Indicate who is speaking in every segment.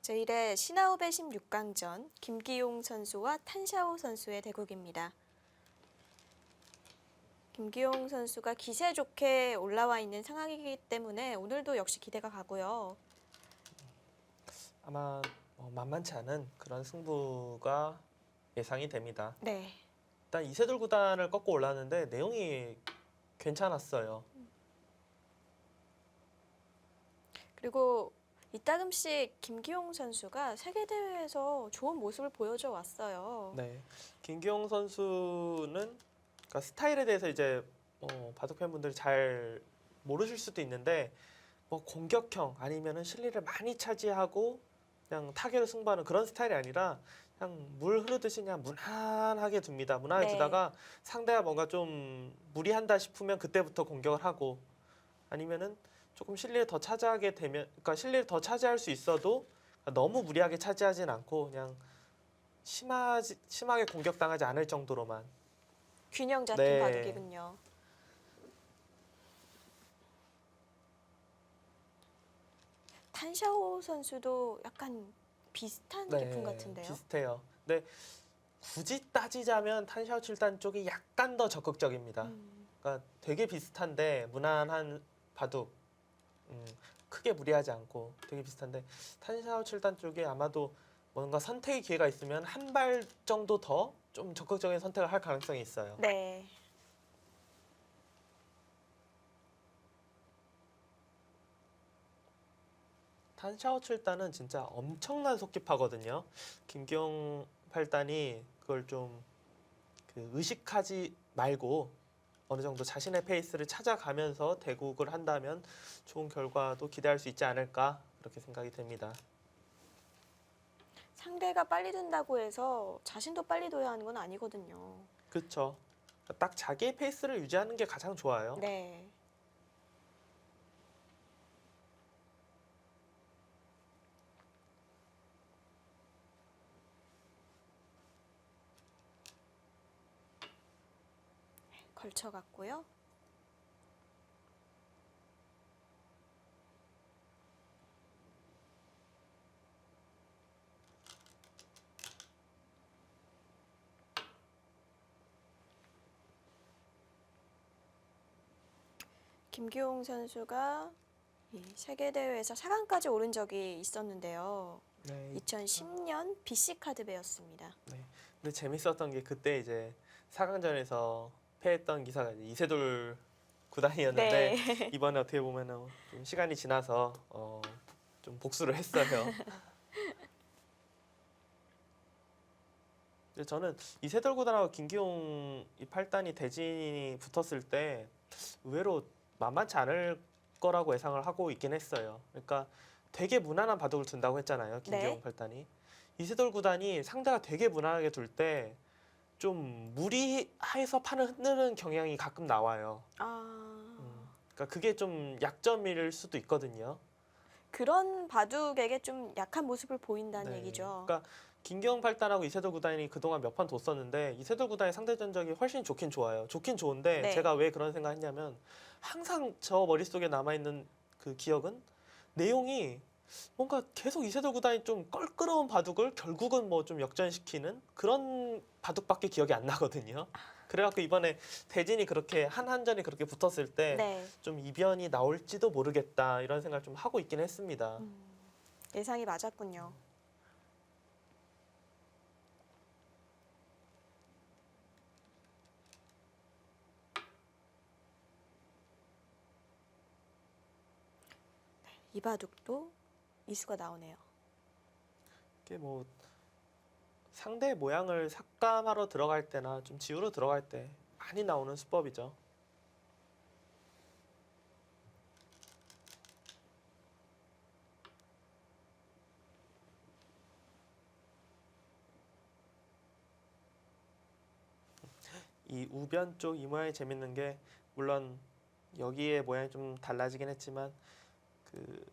Speaker 1: 제1회 신아웃배 16강전 김기용 선수와 탄샤오 선수의 대국입니다. 김기용 선수가 기세 좋게 올라와 있는 상황이기 때문에 오늘도 역시 기대가 가고요.
Speaker 2: 아마 만만치 않은 그런 승부가 예상이 됩니다.
Speaker 1: 네.
Speaker 2: 일단 이세돌 구단을 꺾고 올랐는데 내용이 괜찮았어요.
Speaker 1: 그리고 이따금씩 김기용 선수가 세계대회에서 좋은 모습을 보여줘 왔어요.
Speaker 2: 네, 김기용 선수는 그러니까 스타일에 대해서 이제 바둑 팬분들이 잘 모르실 수도 있는데 공격형 아니면은 실리를 많이 차지하고 그냥 타계로 승부하는 그런 스타일이 아니라 그냥 물 흐르듯이 그냥 무난하게 둡니다. 무난하게
Speaker 1: 네.
Speaker 2: 두다가 상대가 뭔가 좀 무리한다 싶으면 그때부터 공격을 하고 아니면은 조금 실리를 더 차지하게 되면 그러니까 실리를 더 차지할 수 있어도 너무 무리하게 차지하진 않고 그냥 심하게 공격당하지 않을 정도로만.
Speaker 1: 균형 잡힌
Speaker 2: 네.
Speaker 1: 바둑이군요. 탄샤오 선수도 약간 비슷한 제품 같은데요.
Speaker 2: 비슷해요. 근데 굳이 따지자면 탄샤오 7단 쪽이 약간 더 적극적입니다. 그러니까 되게 비슷한데 무난한 바둑, 크게 무리하지 않고 되게 비슷한데 탄샤오 7단 쪽에 아마도 뭔가 선택의 기회가 있으면 한 발 정도 더 좀 적극적인 선택을 할 가능성이 있어요.
Speaker 1: 네.
Speaker 2: 탄샤오 7단은 진짜 엄청난 속기파거든요. 김기용 8단이 그걸 좀 의식하지 말고 어느 정도 자신의 페이스를 찾아가면서 대국을 한다면 좋은 결과도 기대할 수 있지 않을까 그렇게 생각이 됩니다.
Speaker 1: 상대가 빨리 든다고 해서 자신도 빨리 둬야 하는 건 아니거든요.
Speaker 2: 그렇죠. 딱 자기의 페이스를 유지하는 게 가장 좋아요.
Speaker 1: 네. 걸쳐갔고요. 김기용 선수가 이 세계대회에서 4강까지 오른 적이 있었는데요.
Speaker 2: 네.
Speaker 1: 2010년 BC 카드배였습니다.
Speaker 2: 네. 근데 재밌었던 게 그때 이제 4강전에서 패했던 기사가 이제 이세돌 구단이었는데
Speaker 1: 네.
Speaker 2: 이번에 어떻게 보면은 좀 시간이 지나서 좀 복수를 했어요. 근데 저는 이세돌 구단하고 김기용 이 8단이 대진이 붙었을 때 의외로 만만치 않을 거라고 예상을 하고 있긴 했어요. 그러니까 되게 무난한 바둑을 둔다고 했잖아요. 김기용
Speaker 1: 네.
Speaker 2: 8단이. 이세돌 구단이 상대가 되게 무난하게 둘 때 좀 무리해서 판을 흔드는 경향이 가끔 나와요. 그러니까 그게 좀 약점일 수도 있거든요.
Speaker 1: 그런 바둑에게 좀 약한 모습을 보인다는
Speaker 2: 네.
Speaker 1: 얘기죠.
Speaker 2: 그러니까 김기용 8단하고 이세돌 구단이 그동안 몇 판 뒀었는데 이세돌 구단의 상대 전적이 훨씬 좋긴 좋아요. 좋긴 좋은데
Speaker 1: 네.
Speaker 2: 제가 왜 그런 생각했냐면 항상 저 머릿속에 남아있는 그 기억은 내용이 뭔가 계속 이세돌 구단이 좀 껄끄러운 바둑을 결국은 뭐 좀 역전시키는 그런 바둑밖에 기억이 안 나거든요. 그래갖고 이번에 대진이 그렇게 한전이 그렇게 붙었을 때 좀
Speaker 1: 네.
Speaker 2: 이변이 나올지도 모르겠다 이런 생각을 좀 하고 있긴 했습니다.
Speaker 1: 예상이 맞았군요. 이 바둑도 이수가 나오네요.
Speaker 2: 이게 뭐 상대 모양을 삭감하러 들어갈 때나 좀 지우러 들어갈 때 많이 나오는 수법이죠. 이 우변 쪽 이 모양이 재밌는 게 물론 여기에 모양이 좀 달라지긴 했지만 그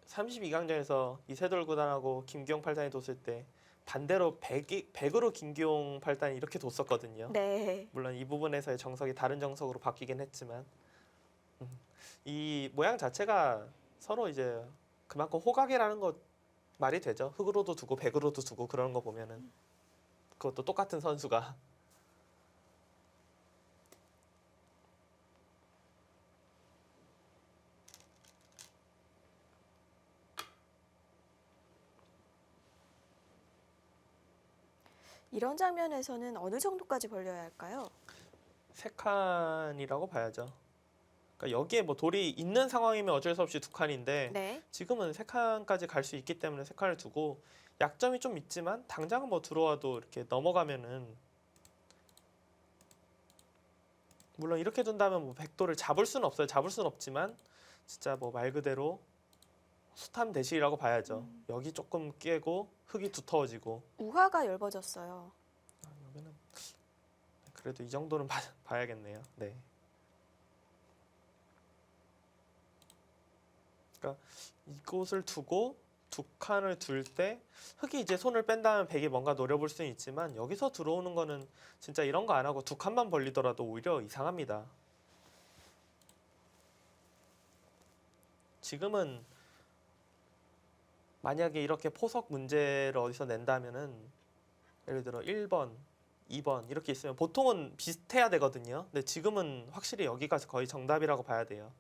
Speaker 2: 32강전에서 이세돌 구단하고 김기용 8단이 뒀을 때 반대로 100으로 김기용 8단이 이렇게 뒀었거든요.
Speaker 1: 네.
Speaker 2: 물론 이 부분에서의 정석이 다른 정석으로 바뀌긴 했지만 이 모양 자체가 서로 이제 그만큼 호각이라는 거 말이 되죠. 흑으로도 두고 백으로도 두고 그러는 거 보면은 그것도 똑같은 선수가
Speaker 1: 이런 장면에서는 어느 정도까지 벌려야 할까요?
Speaker 2: 세 칸이라고 봐야죠. 그러니까 여기에 뭐 돌이 있는 상황이면 어쩔 수 없이 두 칸인데
Speaker 1: 네.
Speaker 2: 지금은 세 칸까지 갈 수 있기 때문에 세 칸을 두고 약점이 좀 있지만 당장은 뭐 들어와도 이렇게 넘어가면은 물론 이렇게 둔다면 뭐 백도를 잡을 수는 없어요. 잡을 수는 없지만 진짜 뭐 말 그대로 숱함 대실이라고 봐야죠. 여기 조금 깨고 흙이 두터워지고
Speaker 1: 우화가 엷어졌어요.
Speaker 2: 여기는 그래도 이 정도는 봐야겠네요. 네. 그러니까 이곳을 두고 두 칸을 둘 때 흙이 이제 손을 뺀 다음에 백이 뭔가 노려볼 수는 있지만 여기서 들어오는 거는 진짜 이런 거 안 하고 두 칸만 벌리더라도 오히려 이상합니다. 지금은 만약에 이렇게 포석 문제를 어디서 낸다면은 예를 들어 1번, 2번 이렇게 있으면 보통은 비슷해야 되거든요. 근데 지금은 확실히 여기가 거의 정답이라고 봐야 돼요.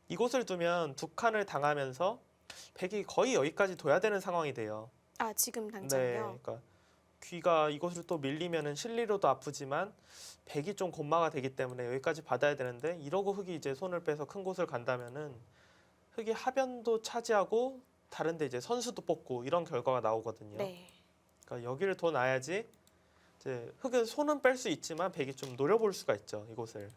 Speaker 2: 이곳을 두면 두 칸을 당하면서 백이 거의 여기까지 둬야 되는 상황이 돼요.
Speaker 1: 아, 지금
Speaker 2: 네,
Speaker 1: 당장요?
Speaker 2: 그러니까 귀가 이곳을 또 밀리면은 실리로도 아프지만 백이 좀 곤마가 되기 때문에 여기까지 받아야 되는데 이러고 흙이 이제 손을 빼서 큰 곳을 간다면은 흙이 하변도 차지하고 다른데 이제 선수도 뽑고 이런 결과가 나오거든요.
Speaker 1: 네.
Speaker 2: 그러니까 여기를 더 놔야지 이제 흙은 손은 뺄 수 있지만 백이 좀 노려볼 수가 있죠. 이곳을.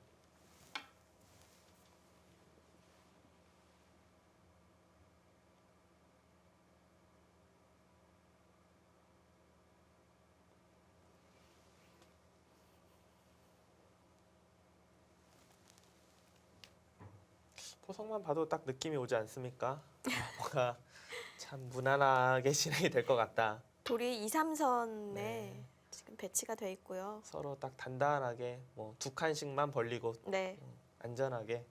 Speaker 2: 포석만 봐도 딱 느낌이 오지 않습니까? 뭔가 참 무난하게 진행이 될 것 같다.
Speaker 1: 돌이 2, 3선에
Speaker 2: 네.
Speaker 1: 지금 배치가 돼 있고요.
Speaker 2: 서로 딱 단단하게 뭐 두 칸씩만 벌리고
Speaker 1: 네.
Speaker 2: 안전하게.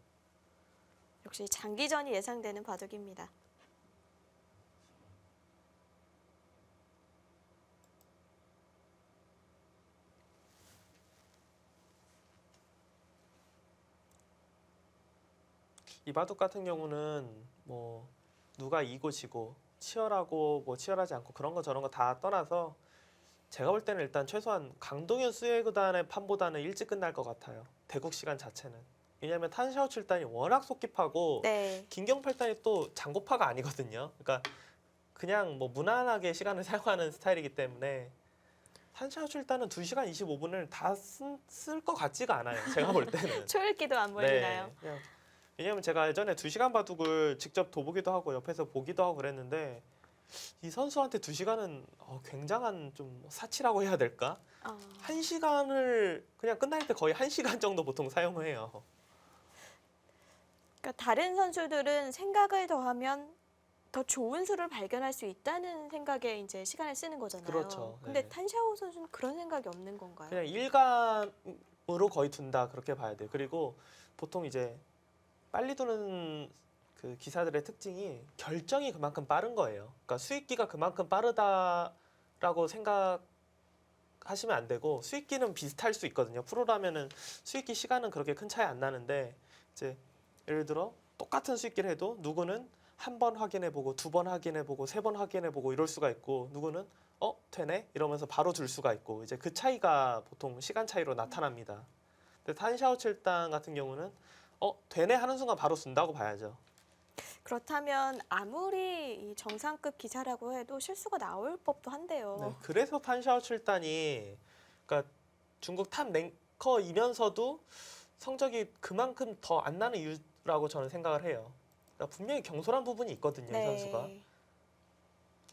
Speaker 1: 역시 장기전이 예상되는 바둑입니다.
Speaker 2: 이 바둑 같은 경우는 뭐 누가 이고 지고 치열하고 뭐 치열하지 않고 그런 거 저런 거 다 떠나서 제가 볼 때는 일단 최소한 강동현 수혜구단의 판보다는 일찍 끝날 것 같아요. 대국 시간 자체는. 왜냐하면 탄샤오 7단이 워낙 속깁하고
Speaker 1: 네.
Speaker 2: 김경 8단이 또 장고파가 아니거든요. 그러니까 그냥 뭐 무난하게 시간을 사용하는 스타일이기 때문에 탄샤오 7단은 2시간 25분을 다 쓸 것 같지가 않아요. 제가 볼 때는.
Speaker 1: 초읽기도 안 몰리나요?
Speaker 2: 네, 그냥 왜냐면 제가 예전에 2시간 바둑을 직접 둬보기도 하고 옆에서 보기도 하고 그랬는데 이 선수한테 2시간은 굉장한 좀 사치라고 해야 될까? 1시간을 그냥 끝날 때 거의 1시간 정도 보통 사용을 해요.
Speaker 1: 그러니까 다른 선수들은 생각을 더하면 더 좋은 수를 발견할 수 있다는 생각에 이제 시간을 쓰는 거잖아요.
Speaker 2: 그렇죠.
Speaker 1: 근데
Speaker 2: 네.
Speaker 1: 탄샤오 선수는 그런 생각이 없는 건가요?
Speaker 2: 그냥 일감으로 거의 둔다 그렇게 봐야 돼요. 그리고 보통 이제 빨리 두는 그 기사들의 특징이 결정이 그만큼 빠른 거예요. 그러니까 수익기가 그만큼 빠르다라고 생각하시면 안 되고 수익기는 비슷할 수 있거든요. 프로라면은 수익기 시간은 그렇게 큰 차이 안 나는데 이제 예를 들어 똑같은 수익기를 해도 누구는 한 번 확인해보고 두 번 확인해보고 세 번 확인해보고 이럴 수가 있고 누구는 되네 이러면서 바로 줄 수가 있고 이제 그 차이가 보통 시간 차이로 나타납니다. 근데 탄샤오 7단 같은 경우는 되네 하는 순간 바로 쓴다고 봐야죠.
Speaker 1: 그렇다면 아무리 이 정상급 기사라고 해도 실수가 나올 법도 한데요.
Speaker 2: 네, 그래서 탄샤오 7단이 그러니까 중국 탑 랭커이면서도 성적이 그만큼 더 안 나는 이유라고 저는 생각을 해요. 그러니까 분명히 경솔한 부분이 있거든요, 이 선수가.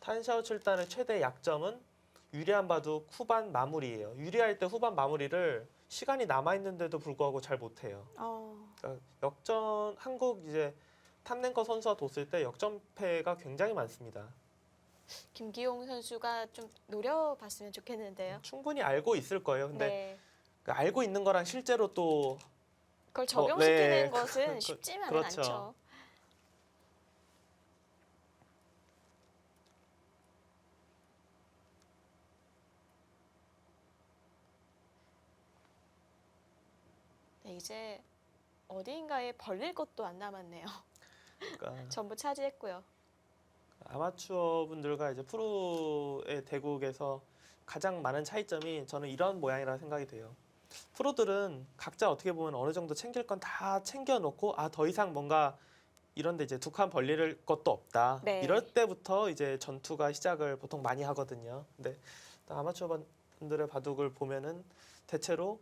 Speaker 2: 탄샤오 7단의 최대 약점은 유리한 바둑 후반 마무리예요. 유리할 때 후반 마무리를 시간이 남아 있는데도 불구하고 잘 못해요. 그러니까 역전 한국 이제 탑랭커 선수와 뒀을 때 역전패가 굉장히 많습니다.
Speaker 1: 김기용 선수가 좀 노려봤으면 좋겠는데요.
Speaker 2: 충분히 알고 있을 거예요. 근데
Speaker 1: 네.
Speaker 2: 그 알고 있는 거랑 실제로 또
Speaker 1: 그걸 적용시키는
Speaker 2: 네.
Speaker 1: 것은 쉽지만은
Speaker 2: 그렇죠.
Speaker 1: 않죠. 이제 어디인가에 벌릴 것도 안 남았네요.
Speaker 2: 그러니까
Speaker 1: 전부 차지했고요.
Speaker 2: 아마추어 분들과 이제 프로의 대국에서 가장 많은 차이점이 저는 이런 모양이라 생각이 돼요. 프로들은 각자 어떻게 보면 어느 정도 챙길 건 다 챙겨놓고 더 이상 뭔가 이런데 이제 두 칸 벌릴 것도 없다.
Speaker 1: 네.
Speaker 2: 이럴 때부터 이제 전투가 시작을 보통 많이 하거든요. 근데 아마추어 분들의 바둑을 보면은 대체로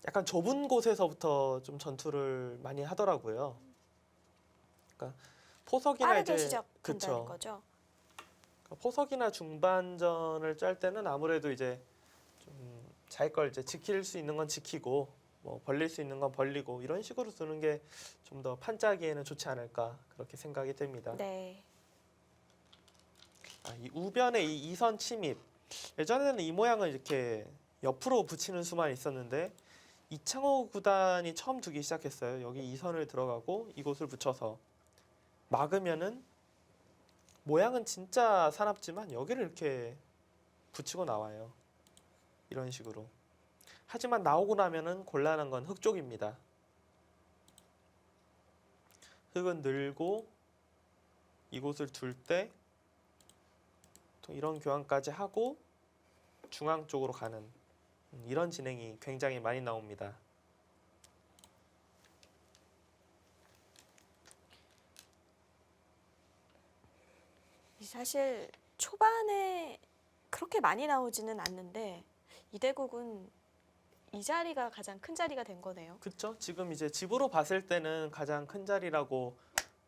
Speaker 2: 약간 좁은 곳에서부터 좀 전투를 많이 하더라고요. 그러니까 포석이나
Speaker 1: 빠르게
Speaker 2: 이제
Speaker 1: 시작한다는
Speaker 2: 그쵸.
Speaker 1: 거죠.
Speaker 2: 포석이나 중반전을 짤 때는 아무래도 이제 좀 자기 걸 이제 지킬 수 있는 건 지키고 뭐 벌릴 수 있는 건 벌리고 이런 식으로 두는 게 좀 더 판짜기에는 좋지 않을까 그렇게 생각이 됩니다.
Speaker 1: 네.
Speaker 2: 이 우변의 이 이선 침입 예전에는 이 모양을 이렇게 옆으로 붙이는 수만 있었는데 이창호 구단이 처음 두기 시작했어요. 여기 이선을 들어가고 이곳을 붙여서 막으면은 모양은 진짜 사납지만 여기를 이렇게 붙이고 나와요. 이런 식으로. 하지만 나오고 나면은 곤란한 건 흙 쪽입니다. 흙은 늘고 이곳을 둘 때 이런 교환까지 하고 중앙 쪽으로 가는 이런 진행이 굉장히 많이 나옵니다.
Speaker 1: 사실 초반에 그렇게 많이 나오지는 않는데 이대국은 이 자리가 가장 큰 자리가 된 거네요.
Speaker 2: 그렇죠? 지금 이제 집으로 봤을 때는 가장 큰 자리라고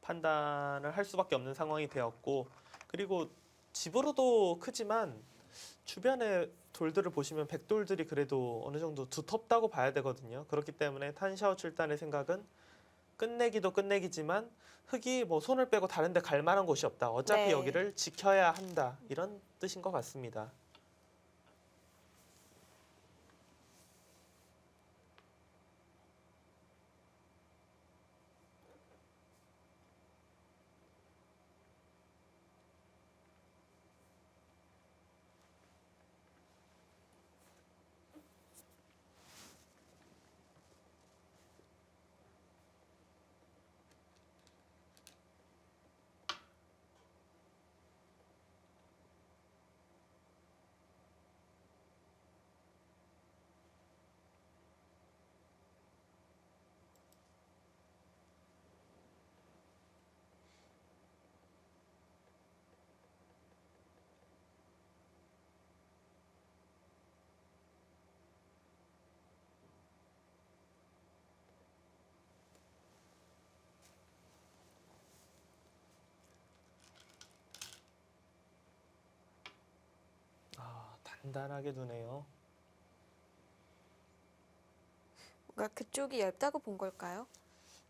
Speaker 2: 판단을 할 수밖에 없는 상황이 되었고 그리고 집으로도 크지만 주변에 돌들을 보시면 백돌들이 그래도 어느 정도 두텁다고 봐야 되거든요. 그렇기 때문에 탄샤오 출단의 생각은 끝내기도 끝내기지만 흙이 뭐 손을 빼고 다른 데 갈 만한 곳이 없다. 어차피
Speaker 1: 네.
Speaker 2: 여기를 지켜야 한다. 이런 뜻인 것 같습니다. 단단하게 두네요.
Speaker 1: 뭔가 그쪽이 얇다고 본 걸까요?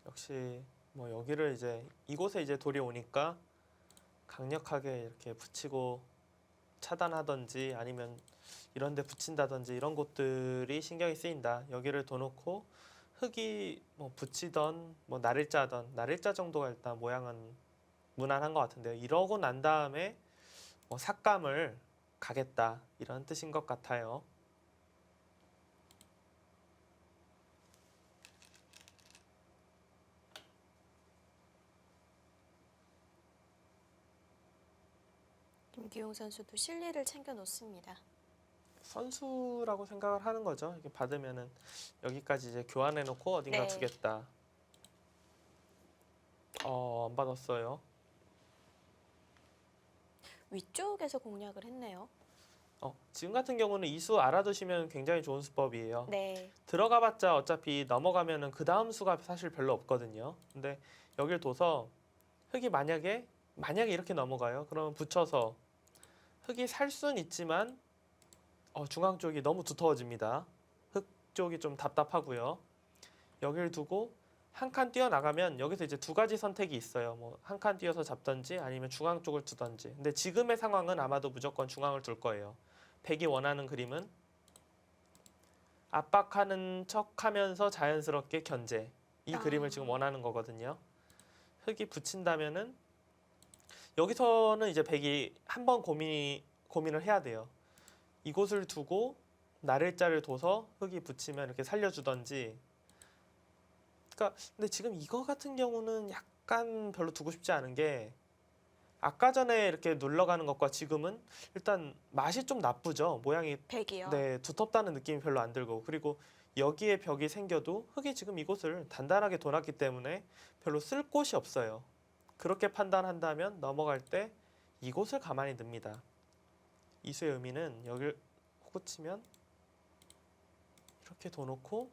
Speaker 2: 역시 뭐 여기를 이제 이곳에 이제 돌이 오니까 강력하게 이렇게 붙이고 차단하든지 아니면 이런 데 붙인다든지 이런 곳들이 신경이 쓰인다. 여기를 둬놓고 흙이 뭐 붙이던 뭐 날을 짜던 날을 짜 정도가 일단 모양은 무난한 것 같은데요. 이러고 난 다음에 뭐 삭감을 가겠다 이런 뜻인 것 같아요.
Speaker 1: 김기용 선수도 실리를 챙겨 놓습니다.
Speaker 2: 선수라고 생각을 하는 거죠. 이렇게 받으면은 여기까지 이제 교환해 놓고 어딘가
Speaker 1: 네.
Speaker 2: 두겠다. 안 받았어요.
Speaker 1: 위쪽에서 공략을 했네요.
Speaker 2: 지금 같은 경우는 이 수 알아두시면 굉장히 좋은 수법이에요.
Speaker 1: 네.
Speaker 2: 들어가봤자 어차피 넘어가면은 그 다음 수가 사실 별로 없거든요. 근데 여길 둬서 흙이 만약에 이렇게 넘어가요. 그러면 붙여서 흙이 살 수는 있지만 중앙 쪽이 너무 두터워집니다. 흙 쪽이 좀 답답하고요. 여길 두고 한 칸 뛰어나가면 여기서 이제 두 가지 선택이 있어요. 뭐 한 칸 뛰어서 잡든지 아니면 중앙 쪽을 두든지. 근데 지금의 상황은 아마도 무조건 중앙을 둘 거예요. 백이 원하는 그림은 압박하는 척하면서 자연스럽게 견제. 이 그림을 지금 원하는 거거든요. 흙이 붙인다면은 여기서는 이제 백이 한번 고민을 해야 돼요. 이곳을 두고 나를자를 둬서 흙이 붙이면 이렇게 살려주던지 그러니까 근데 지금 이거 같은 경우는 약간 별로 두고 싶지 않은 게 아까 전에 이렇게 눌러가는 것과 지금은 일단 맛이 좀 나쁘죠. 모양이
Speaker 1: 백이요.
Speaker 2: 네, 두텁다는 느낌이 별로 안 들고 그리고 여기에 벽이 생겨도 흙이 지금 이곳을 단단하게 돌았기 때문에 별로 쓸 곳이 없어요. 그렇게 판단한다면 넘어갈 때 이곳을 가만히 듭니다. 이수의 의미는 여기를 호구 치면 이렇게 둬놓고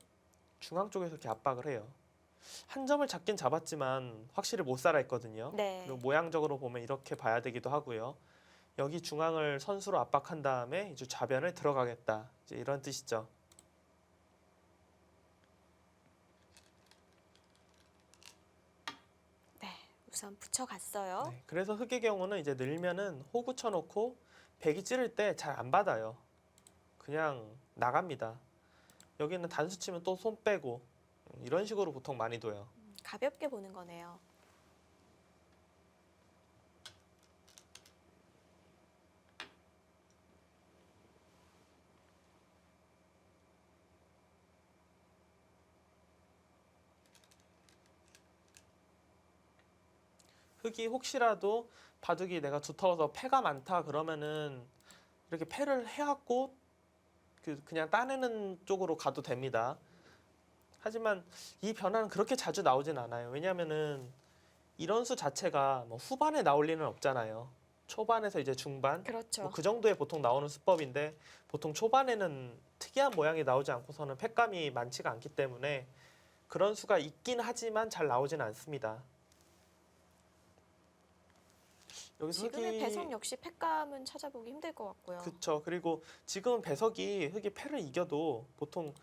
Speaker 2: 중앙 쪽에서 이렇게 압박을 해요. 한 점을 잡긴 잡았지만 확실히 못 살아 있거든요.
Speaker 1: 네.
Speaker 2: 그리고 모양적으로 보면 이렇게 봐야 되기도 하고요. 여기 중앙을 선수로 압박한 다음에 이제 좌변을 들어가겠다. 이제 이런 뜻이죠.
Speaker 1: 네. 우선 붙여갔어요.
Speaker 2: 네, 그래서 흙의 경우는 이제 늘면은 호구 쳐놓고 백이 찌를 때 잘 안 받아요. 그냥 나갑니다. 여기는 단수 치면 또 손 빼고 이런 식으로 보통 많이 둬요.
Speaker 1: 가볍게 보는 거네요.
Speaker 2: 흙이 혹시라도 바둑이 내가 두터워서 패가 많다 그러면은 이렇게 패를 해갖고 그냥 따내는 쪽으로 가도 됩니다. 하지만 이 변화는 그렇게 자주 나오진 않아요. 왜냐하면은 이런 수 자체가 뭐 후반에 나올 리는 없잖아요. 초반에서 이제 중반
Speaker 1: 그렇죠.
Speaker 2: 뭐 그 정도에 보통 나오는 수법인데 보통 초반에는 특이한 모양이 나오지 않고서는 팩감이 많지가 않기 때문에 그런 수가 있긴 하지만 잘 나오진 않습니다. 여기서
Speaker 1: 지금의 배석 역시 팩감은 찾아보기 힘들 것 같고요.
Speaker 2: 그쵸. 그리고 지금은 배석이 흙이 패를 이겨도 보통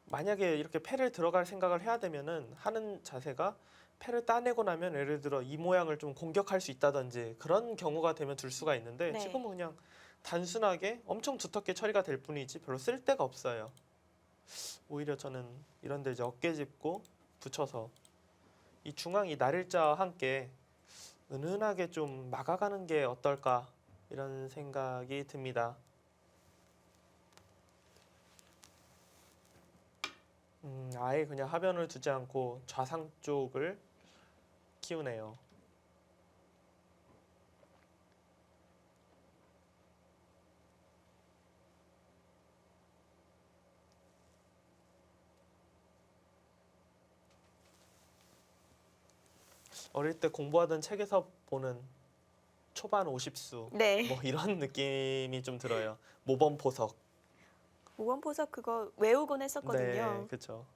Speaker 2: 만약에 이렇게 패를 들어갈 생각을 해야 되면은 하는 자세가 패를 따내고 나면 예를 들어 이 모양을 좀 공격할 수 있다든지 그런 경우가 되면 둘 수가 있는데
Speaker 1: 네.
Speaker 2: 지금은 그냥 단순하게 엄청 두텁게 처리가 될 뿐이지 별로 쓸 데가 없어요. 오히려 저는 이런데 이제 어깨 짚고 붙여서 이 중앙 이 날일자와 함께 은은하게 좀 막아가는 게 어떨까 이런 생각이 듭니다. 아예 그냥 하변을 두지 않고 좌상 쪽을 키우네요. 어릴 때 공부하던 책에서 보는 초반 50수
Speaker 1: 네.
Speaker 2: 뭐 이런 느낌이 좀 들어요. 모범 보석.
Speaker 1: 모범보석 그거 외우곤 했었거든요.
Speaker 2: 네, 그렇죠.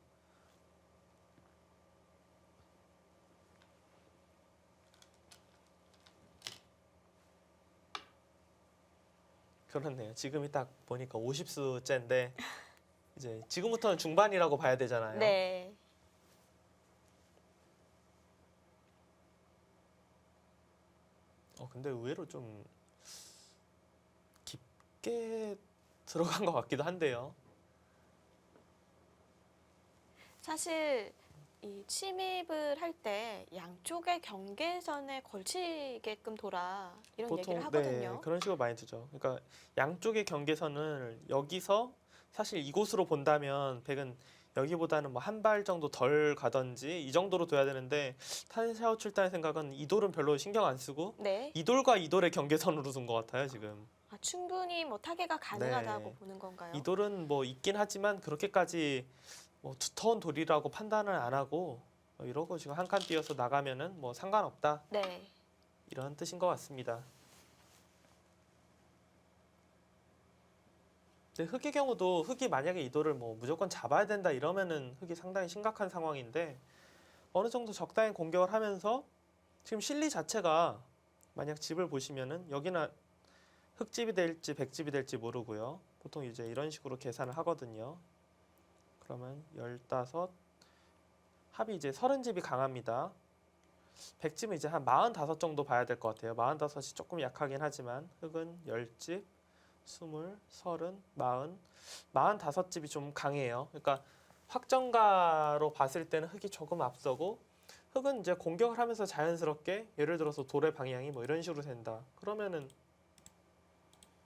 Speaker 2: 그렇네요. 지금이 딱 보니까 50수째인데 이제 지금부터는 중반이라고 봐야 되잖아요.
Speaker 1: 네.
Speaker 2: 근데 의외로 좀 깊게 들어간 것 같기도 한데요.
Speaker 1: 사실 이 침입을 할 때 양쪽의 경계선에 걸치게끔 돌아 이런 얘기를
Speaker 2: 네,
Speaker 1: 하거든요.
Speaker 2: 그런 식으로 많이 두죠. 그러니까 양쪽의 경계선을 여기서 사실 이곳으로 본다면 백은 여기보다는 뭐 한 발 정도 덜 가든지 이 정도로 둬야 되는데 탄샤오 출단의 생각은 이 돌은 별로 신경 안 쓰고
Speaker 1: 네.
Speaker 2: 이 돌과 이 돌의 경계선으로 둔 것 같아요 지금.
Speaker 1: 충분히 뭐 타개가 가능하다고
Speaker 2: 네.
Speaker 1: 보는 건가요?
Speaker 2: 이 돌은 뭐 있긴 하지만 그렇게까지 뭐 두터운 돌이라고 판단을 안 하고 이러고 지금 한 칸 뛰어서 나가면은 뭐 상관없다
Speaker 1: 네.
Speaker 2: 이런 뜻인 것 같습니다. 근데 흙의 경우도 흙이 만약에 이 돌을 뭐 무조건 잡아야 된다 이러면은 흙이 상당히 심각한 상황인데 어느 정도 적당히 공격을 하면서 지금 실리 자체가 만약 집을 보시면은 여기는 흙집이 될지 백집이 될지 모르고요. 보통 이제 이런 식으로 계산을 하거든요. 그러면 15 합이 이제 30집이 강합니다. 백집은 이제 한 45 정도 봐야 될 것 같아요. 45이 조금 약하긴 하지만 흙은 10집, 20, 30, 40, 45집이 좀 강해요. 그러니까 확정가로 봤을 때는 흙이 조금 앞서고 흙은 이제 공격을 하면서 자연스럽게 예를 들어서 돌의 방향이 뭐 이런 식으로 된다. 그러면은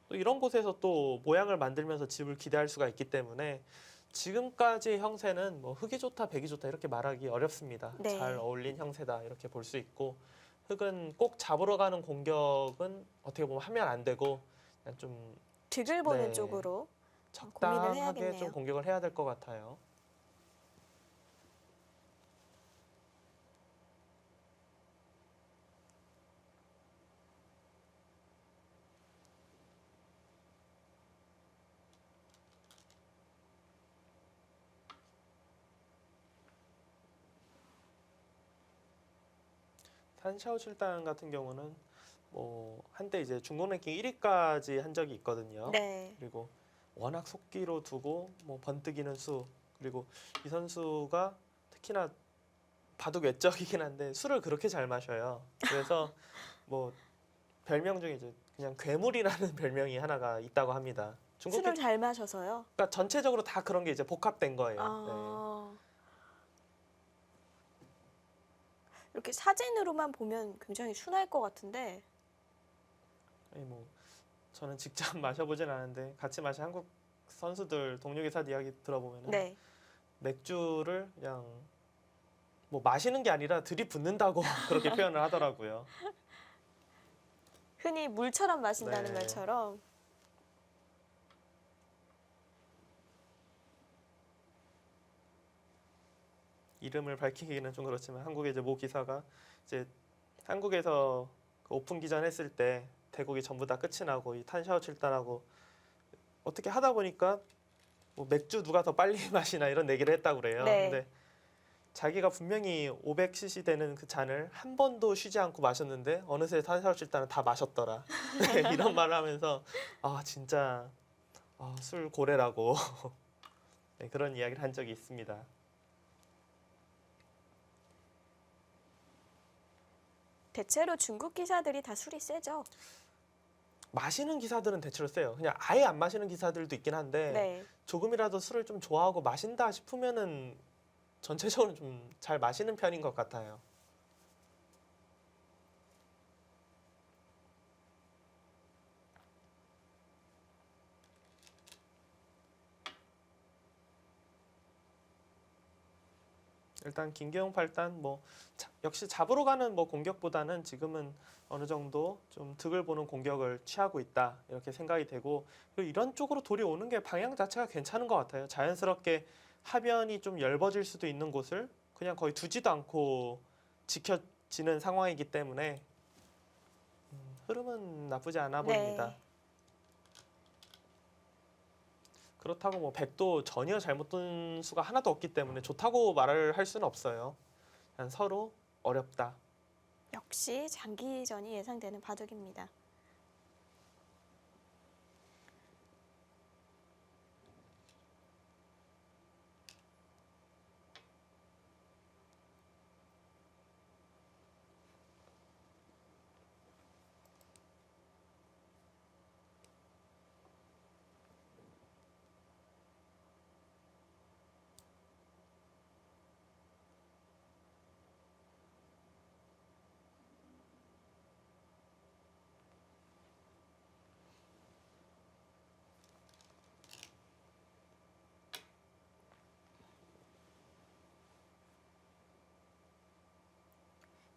Speaker 2: 또 이런 곳에서 또 모양을 만들면서 집을 기대할 수가 있기 때문에 지금까지의 형세는 뭐 흙이 좋다, 백이 좋다 이렇게 말하기 어렵습니다.
Speaker 1: 네.
Speaker 2: 잘 어울린 형세다 이렇게 볼 수 있고 흙은 꼭 잡으러 가는 공격은 어떻게 보면 하면 안 되고 그냥 좀
Speaker 1: 득을 보는
Speaker 2: 네.
Speaker 1: 쪽으로 고민을
Speaker 2: 적당하게
Speaker 1: 해야겠네요.
Speaker 2: 좀 공격을 해야 될 것 같아요. 탄샤오 칠단 같은 경우는 뭐 한때 이제 중국 랭킹 1위까지 한 적이 있거든요.
Speaker 1: 네.
Speaker 2: 그리고 워낙 속기로 두고 뭐 번뜩이는 수 그리고 이 선수가 특히나 바둑 외적이긴 한데 술을 그렇게 잘 마셔요. 그래서 뭐 별명 중에 이제 그냥 괴물이라는 별명이 하나가 있다고 합니다. 중국
Speaker 1: 술을 잘 마셔서요.
Speaker 2: 그러니까 전체적으로 다 그런 게 이제 복합된 거예요. 네.
Speaker 1: 아, 이렇게 사진으로만 보면 굉장히 순할 것 같은데
Speaker 2: 아니 뭐 저는 직접 마셔보진 않았는데 같이 마신 한국 선수들 동료 기사들 이야기 들어보면은
Speaker 1: 네.
Speaker 2: 맥주를 그냥 뭐 마시는 게 아니라 들이붓는다고 그렇게 표현을 하더라고요.
Speaker 1: 흔히 물처럼 마신다는
Speaker 2: 네.
Speaker 1: 말처럼
Speaker 2: 이름을 밝히기는 좀 그렇지만 한국의 이제 모 기사가 이제 한국에서 그 오픈 기전 했을 때 대국이 전부 다 끝이 나고 이 탄샤오 칠단하고 어떻게 하다 보니까 뭐 맥주 누가 더 빨리 마시나 이런 얘기를 했다고 그래요.
Speaker 1: 네.
Speaker 2: 근데 자기가 분명히 500cc 되는 그 잔을 한 번도 쉬지 않고 마셨는데 어느새 탄샤오 칠단은 다 마셨더라. 네, 이런 말을 하면서 아 진짜 술 고래라고 네, 그런 이야기를 한 적이 있습니다.
Speaker 1: 대체로 중국 기사들이 다 술이 세죠.
Speaker 2: 마시는 기사들은 대체로 세요. 그냥 아예 안 마시는 기사들도 있긴 한데
Speaker 1: 네.
Speaker 2: 조금이라도 술을 좀 좋아하고 마신다 싶으면은 전체적으로 좀 잘 마시는 편인 것 같아요. 일단 김계용 팔단 뭐 역시 잡으러 가는 뭐 공격보다는 지금은 어느 정도 좀 득을 보는 공격을 취하고 있다 이렇게 생각이 되고 그리고 이런 쪽으로 돌이 오는 게 방향 자체가 괜찮은 것 같아요. 자연스럽게 하변이 좀 얇아질 수도 있는 곳을 그냥 거의 두지도 않고 지켜지는 상황이기 때문에 흐름은 나쁘지 않아 보입니다.
Speaker 1: 네.
Speaker 2: 그렇다고 뭐 백도 전혀 잘못 둔 수가 하나도 없기 때문에 좋다고 말을 할 수는 없어요. 그냥 서로 어렵다.
Speaker 1: 역시 장기전이 예상되는 바둑입니다.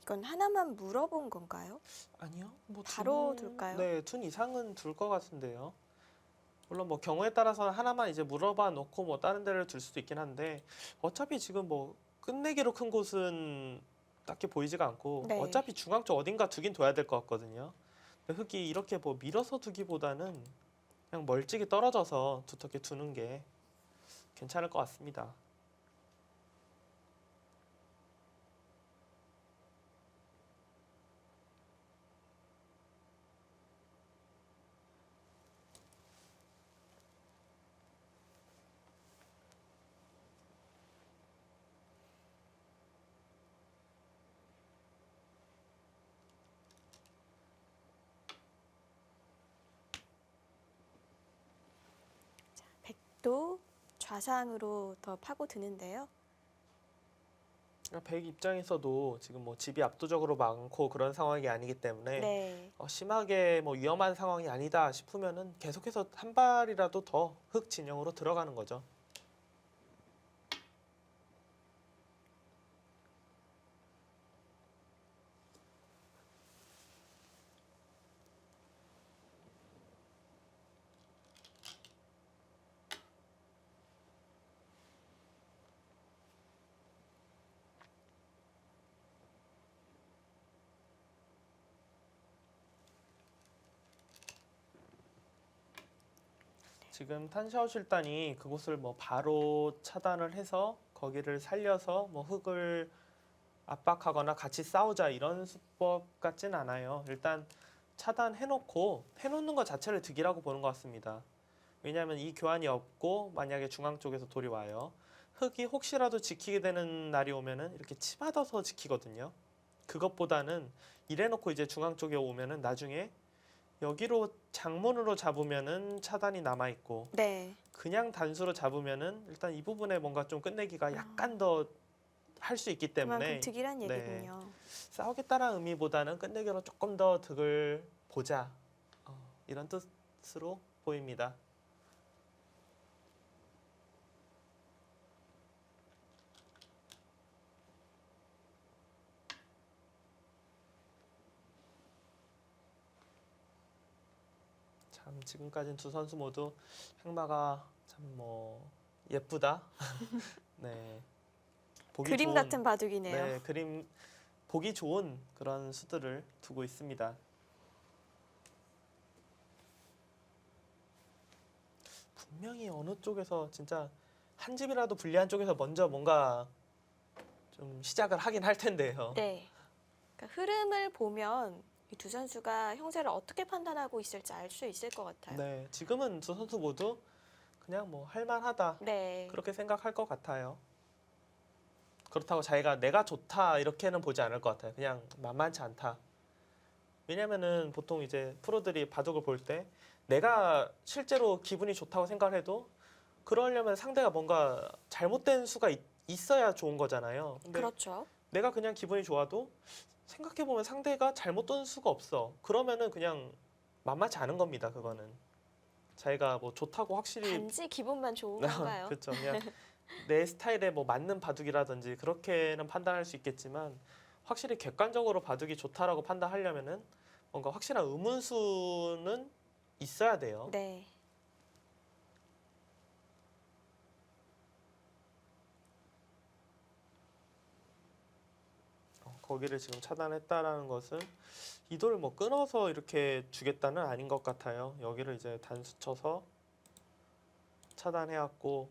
Speaker 1: 이건 하나만 물어본 건가요?
Speaker 2: 아니요. 뭐
Speaker 1: 바로 둘까요?
Speaker 2: 네, 둔 이상은 둘 것 같은데요. 물론 뭐 경우에 따라서는 하나만 이제 물어봐 놓고 뭐 다른 데를 둘 수도 있긴 한데 어차피 지금 뭐 끝내기로 큰 곳은 딱히 보이지가 않고
Speaker 1: 네.
Speaker 2: 어차피 중앙 쪽 어딘가 두긴 둬야 될 것 같거든요. 근데 흙이 이렇게 뭐 밀어서 두기보다는 그냥 멀찍이 떨어져서 두텁게 두는 게 괜찮을 것 같습니다.
Speaker 1: 백도 좌상으로 더 파고드는데요.
Speaker 2: 백 입장에서도 지금 뭐 집이 압도적으로 많고 그런 상황이 아니기 때문에
Speaker 1: 네.
Speaker 2: 심하게 뭐 위험한 상황이 아니다 싶으면은 계속해서 한 발이라도 더 흙 진영으로 들어가는 거죠. 지금 탄샤오 칠단이 그곳을 뭐 바로 차단을 해서 거기를 살려서 뭐 흑을 압박하거나 같이 싸우자 이런 수법 같진 않아요. 일단 차단해놓고 해놓는 것 자체를 득이라고 보는 것 같습니다. 왜냐하면 이 교환이 없고 만약에 중앙 쪽에서 돌이 와요. 흑이 혹시라도 지키게 되는 날이 오면은 이렇게 치받아서 지키거든요. 그것보다는 이래놓고 이제 중앙 쪽에 오면은 나중에 여기로 장문으로 잡으면은 차단이 남아 있고
Speaker 1: 네.
Speaker 2: 그냥 단수로 잡으면은 일단 이 부분에 뭔가 좀 끝내기가 약간 더 할 수 있기
Speaker 1: 그만큼
Speaker 2: 때문에
Speaker 1: 득이란
Speaker 2: 네,
Speaker 1: 얘기군요.
Speaker 2: 싸우겠다는 의미보다는 끝내기로 조금 더 득을 보자 이런 뜻으로 보입니다. 참 지금까지는 두 선수 모두 행마가 참 뭐 예쁘다. 네, 보기
Speaker 1: 그림
Speaker 2: 좋은
Speaker 1: 같은 바둑이네요.
Speaker 2: 네, 그림 보기 좋은 그런 수들을 두고 있습니다. 분명히 어느 쪽에서 진짜 한 집이라도 불리한 쪽에서 먼저 뭔가 좀 시작을 하긴 할 텐데요.
Speaker 1: 네. 그러니까 흐름을 보면 이 두 선수가 형세를 어떻게 판단하고 있을지 알 수 있을 것 같아요.
Speaker 2: 네, 지금은 두 선수 모두 그냥 뭐 할만하다
Speaker 1: 네.
Speaker 2: 그렇게 생각할 것 같아요. 그렇다고 자기가 내가 좋다 이렇게는 보지 않을 것 같아요. 그냥 만만치 않다. 왜냐면은 보통 이제 프로들이 바둑을 볼 때 내가 실제로 기분이 좋다고 생각을 해도 그러려면 상대가 뭔가 잘못된 수가 있어야 좋은 거잖아요. 근데
Speaker 1: 그렇죠.
Speaker 2: 내가 그냥 기분이 좋아도 생각해보면 상대가 잘못 둔 수가 없어. 그러면은 그냥 만만치 않은 겁니다. 그거는. 자기가 뭐 좋다고 확실히
Speaker 1: 단지 기분만 좋은 건가요?
Speaker 2: 그렇죠. 그냥 내 스타일에 뭐 맞는 바둑이라든지 그렇게는 판단할 수 있겠지만 확실히 객관적으로 바둑이 좋다라고 판단하려면은 뭔가 확실한 의문수는 있어야 돼요.
Speaker 1: 네.
Speaker 2: 거기를 지금 차단했다라는 것은 이 돌을 뭐 끊어서 이렇게 주겠다는 아닌 것 같아요. 여기를 이제 단수 쳐서 차단해왔고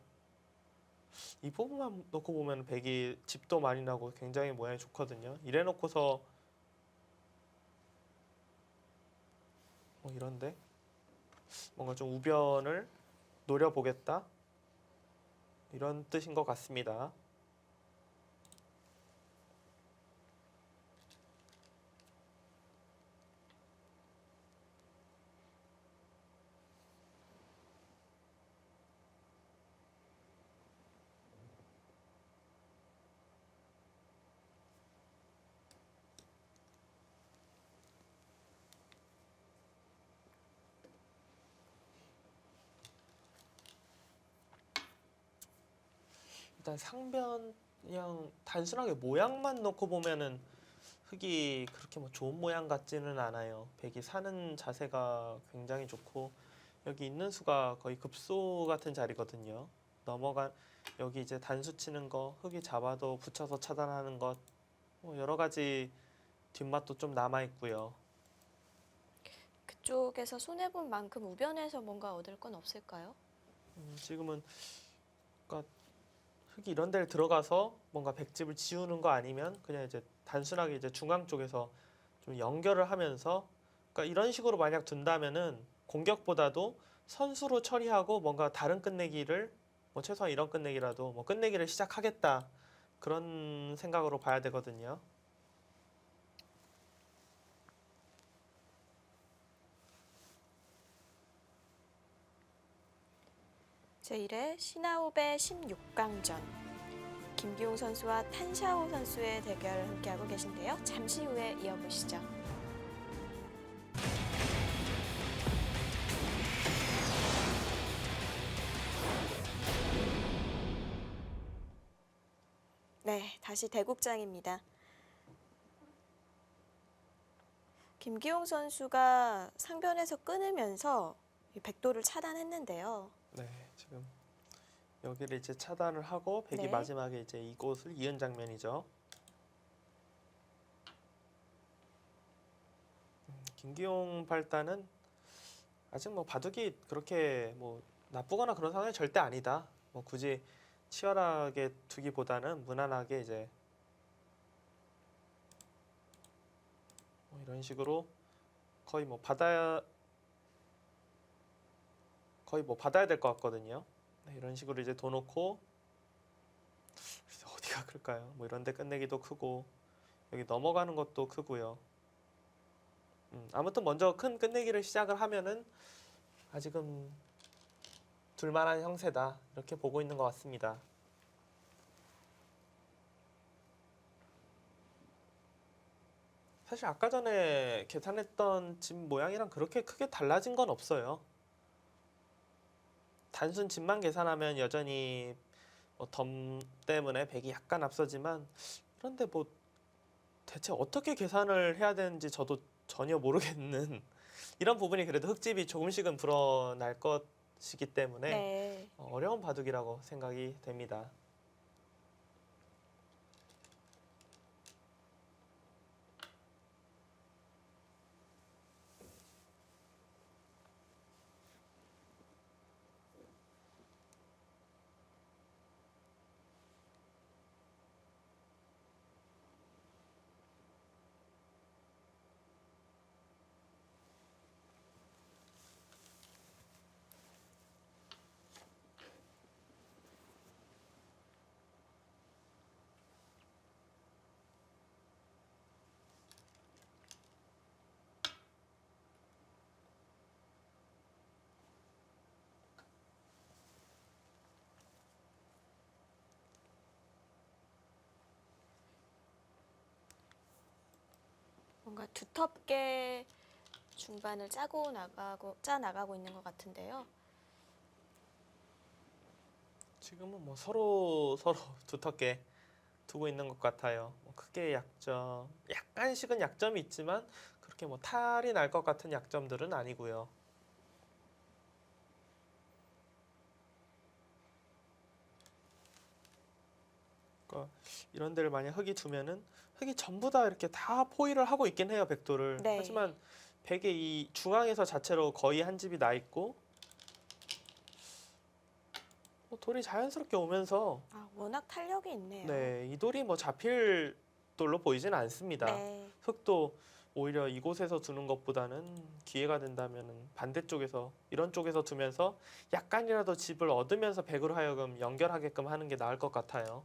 Speaker 2: 이 부분만 놓고 보면 백이 집도 많이 나고 굉장히 모양이 좋거든요. 이래 놓고서 뭐 이런데 뭔가 좀 우변을 노려보겠다 이런 뜻인 것 같습니다. 일단 상변 그냥 단순하게 모양만 놓고 보면은 흙이 그렇게 뭐 좋은 모양 같지는 않아요. 백이 사는 자세가 굉장히 좋고 여기 있는 수가 거의 급소 같은 자리거든요. 넘어간 여기 이제 단수 치는 거, 흙이 잡아도 붙여서 차단하는 것, 뭐 여러 가지 뒷맛도 좀 남아 있고요.
Speaker 1: 그쪽에서 손해본 만큼 우변에서 뭔가 얻을 건 없을까요?
Speaker 2: 지금은 그러니까 흙이 이런 데를 들어가서 뭔가 백집을 지우는 거 아니면 그냥 이제 단순하게 이제 중앙 쪽에서 좀 연결을 하면서 그러니까 이런 식으로 만약 둔다면은 공격보다도 선수로 처리하고 뭔가 다른 끝내기를 뭐 최소한 이런 끝내기라도 뭐 끝내기를 시작하겠다 그런 생각으로 봐야 되거든요.
Speaker 1: 제1회 신아홉의 16강전 김기용 선수와 탄샤오 선수의 대결을 함께하고 계신데요. 잠시 후에 이어보시죠. 네, 다시 대국장입니다. 김기용 선수가 상변에서 끊으면서 이 백도를 차단했는데요.
Speaker 2: 네, 지금 여기를 이제 차단을 하고 백이
Speaker 1: 네.
Speaker 2: 마지막에 이제 이곳을 이은 장면이죠. 김기용 발단은 아직 뭐 바둑이 그렇게 뭐 나쁘거나 그런 상황이 절대 아니다. 뭐 굳이 치열하게 두기보다는 무난하게 이제 뭐 이런 식으로 거의 뭐 받아야 될 것 같거든요. 네, 이런 식으로 이제 둬 놓고 어디가 클까요? 뭐 이런 데 끝내기도 크고 여기 넘어가는 것도 크고요. 아무튼 먼저 큰 끝내기를 시작을 하면은 아직은 둘만한 형세다 이렇게 보고 있는 것 같습니다. 사실 아까 전에 계산했던 집 모양이랑 그렇게 크게 달라진 건 없어요. 단순 집만 계산하면 여전히 덤 때문에 백이 약간 앞서지만, 그런데 뭐 대체 어떻게 계산을 해야 되는지 저도 전혀 모르겠는 이런 부분이 그래도 흙집이 조금씩은 불어날 것이기 때문에
Speaker 1: 네.
Speaker 2: 어려운 바둑이라고 생각이 됩니다.
Speaker 1: 뭔가 두텁게 중반을 짜 나가고 있는 것 같은데요.
Speaker 2: 지금은 뭐 서로 두텁게 두고 있는 것 같아요. 뭐 크게 약간씩은 약점이 있지만 그렇게 뭐 탈이 날 것 같은 약점들은 아니고요. 그러니까 이런 데를 만약 흙이 두면은 흙이 전부 다 이렇게 다 포위를 하고 있긴 해요, 백도를.
Speaker 1: 네.
Speaker 2: 하지만 백의 이 중앙에서 자체로 거의 한 집이 나 있고 돌이 자연스럽게 오면서
Speaker 1: 워낙 탄력이 있네요.
Speaker 2: 네, 이 돌이 뭐 잡힐 돌로 보이지는 않습니다.
Speaker 1: 네.
Speaker 2: 흙도 오히려 이곳에서 두는 것보다는 기회가 된다면 반대쪽에서 이런 쪽에서 두면서 약간이라도 집을 얻으면서 백으로 하여금 연결하게끔 하는 게 나을 것 같아요.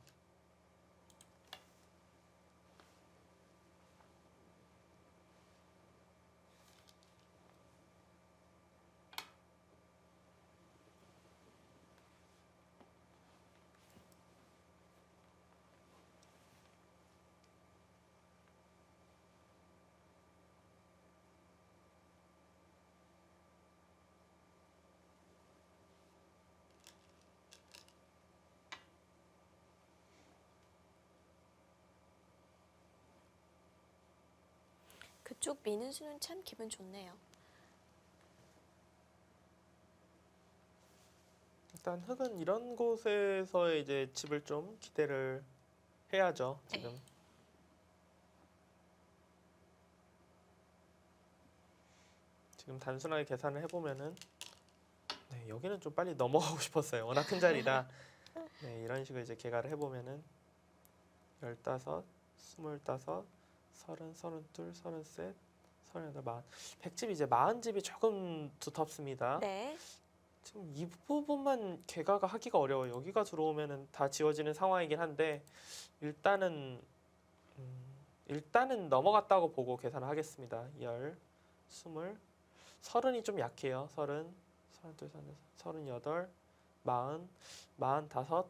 Speaker 1: 그쪽 미는 수는 참 기분 좋네요.
Speaker 2: 일단 흙은 이런 곳에서 이제 집을 좀 기대를 해야죠, 지금.
Speaker 1: 네.
Speaker 2: 지금 단순하게 계산을 해보면은 네, 여기는 좀 빨리 넘어가고 싶었어요. 워낙 큰 자리라. 네, 이런 식으로 이제 계산을 해보면은 15, 25, 30, 32, 33, 38, 40. 백집이 이제 40집이 조금 두텁습니다.
Speaker 1: 네.
Speaker 2: 지금 이 부분만 개가가 하기가 어려워요. 여기가 들어오면은 다 지워지는 상황이긴 한데 일단은 넘어갔다고 보고 계산을 하겠습니다. 10, 20, 30이 좀 약해요. 30, 32, 33, 38, 40, 45,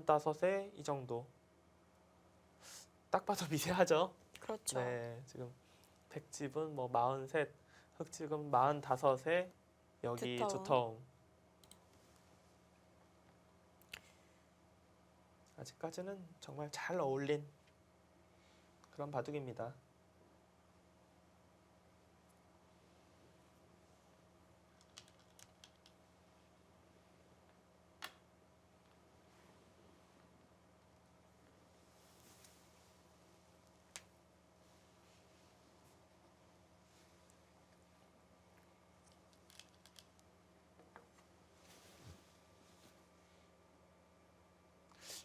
Speaker 2: 45에 이 정도. 딱 봐도 미세하죠.
Speaker 1: 그렇죠.
Speaker 2: 네, 지금 백집은 뭐 43, 흑집은 45에 여기 두터움. 아직까지는 정말 잘 어울린 그런 바둑입니다.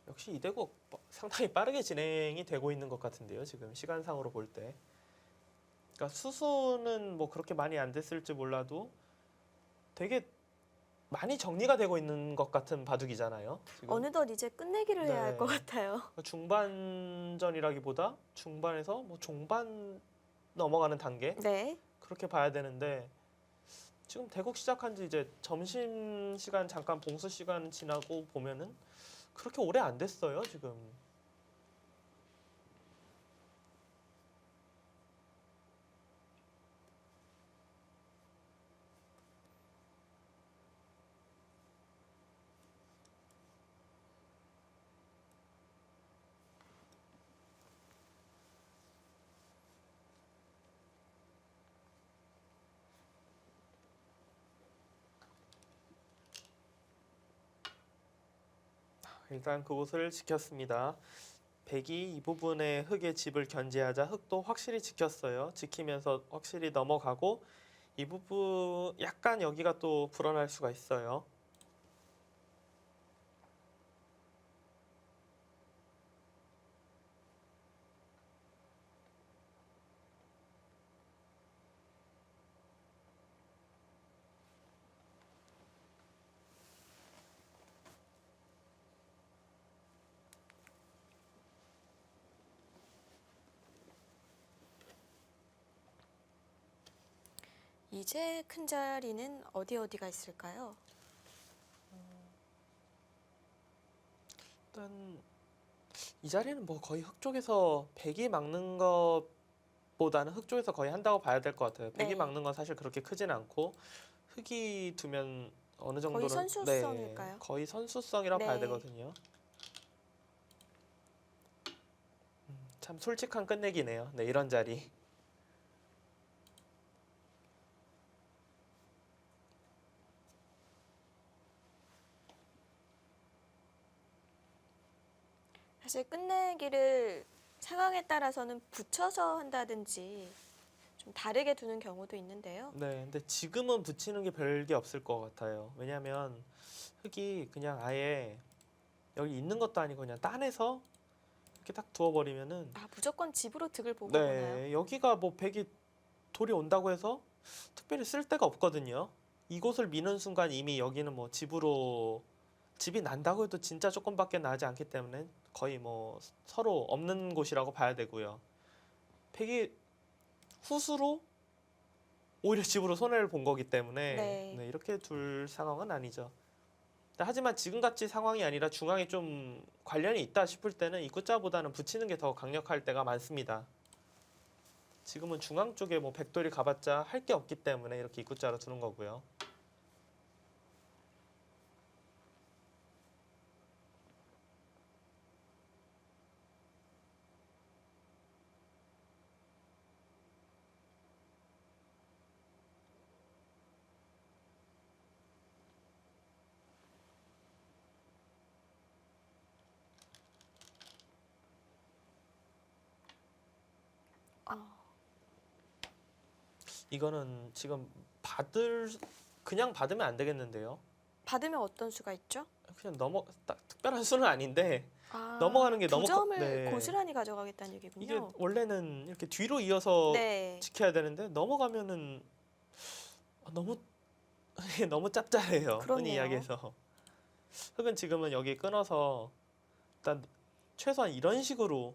Speaker 2: 역시 이대국 상당히 빠르게 진행이 되고 있는 것 같은데요. 지금 시간상으로 볼 때. 그러니까 수수는 뭐 그렇게 많이 안 됐을지 몰라도 되게 많이 정리가 되고 있는 것 같은 바둑이잖아요. 지금.
Speaker 1: 어느덧 이제 끝내기를 해야 할 것
Speaker 2: 네.
Speaker 1: 같아요.
Speaker 2: 중반전이라기보다 중반에서 뭐 종반 넘어가는 단계
Speaker 1: 네.
Speaker 2: 그렇게 봐야 되는데 지금 대국 시작한 지 이제 점심 시간 잠깐 봉수 시간 지나고 보면은 그렇게 오래 안 됐어요, 지금. 일단 그곳을 지켰습니다. 백이 이 부분에 흙의 집을 견제하자 흙도 확실히 지켰어요. 지키면서 확실히 넘어가고 이 부분 약간 여기가 또 불안할 수가 있어요.
Speaker 1: 이제 큰 자리는 어디가 있을까요?
Speaker 2: 일단 이 자리는 뭐 거의 흙 쪽에서 백이 막는 것보다는 흙 쪽에서 거의 한다고 봐야 될 것 같아요. 백이
Speaker 1: 네.
Speaker 2: 막는 건 사실 그렇게 크진 않고 흙이 두면 어느 정도는
Speaker 1: 선수성일까요?
Speaker 2: 거의 선수성이라
Speaker 1: 네.
Speaker 2: 봐야 되거든요. 참 솔직한 끝내기네요. 네, 이런 자리.
Speaker 1: 사실 끝내기를 상황에 따라서는 붙여서 한다든지 좀 다르게 두는 경우도 있는데요.
Speaker 2: 네, 근데 지금은 붙이는 게 별게 없을 것 같아요. 왜냐하면 흙이 그냥 아예 여기 있는 것도 아니고 그냥 따내서 이렇게 딱 두어버리면은
Speaker 1: 아, 무조건 집으로 득을 보고 보나요?
Speaker 2: 네, 여기가 뭐 백이 돌이 온다고 해서 특별히 쓸 데가 없거든요. 이곳을 미는 순간 이미 여기는 뭐 집으로 집이 난다고 해도 진짜 조금밖에 나지 않기 때문에 거의 뭐 서로 없는 곳이라고 봐야 되고요. 백이 후수로 오히려 집으로 손해를 본 거기 때문에
Speaker 1: 네.
Speaker 2: 네, 이렇게 둘 상황은 아니죠. 하지만 지금같이 상황이 아니라 중앙에 좀 관련이 있다 싶을 때는 입구자보다는 붙이는 게 더 강력할 때가 많습니다. 지금은 중앙 쪽에 뭐 백돌이 가봤자 할 게 없기 때문에 이렇게 입구자로 두는 거고요.
Speaker 1: 아,
Speaker 2: 이거는 지금 그냥 받으면 안 되겠는데요.
Speaker 1: 받으면 어떤 수가 있죠?
Speaker 2: 그냥 특별한 수는 아닌데
Speaker 1: 아,
Speaker 2: 넘어가는 게 너무
Speaker 1: 2점을
Speaker 2: 네.
Speaker 1: 고스란히 가져가겠다는
Speaker 2: 이게
Speaker 1: 얘기군요.
Speaker 2: 원래는 이렇게 뒤로 이어서
Speaker 1: 네.
Speaker 2: 지켜야 되는데 넘어가면은 너무 너무 짭짤해요. 흔히
Speaker 1: 그렇네요.
Speaker 2: 이야기해서. 흙은 지금은 여기 끊어서 일단 최소한 이런 식으로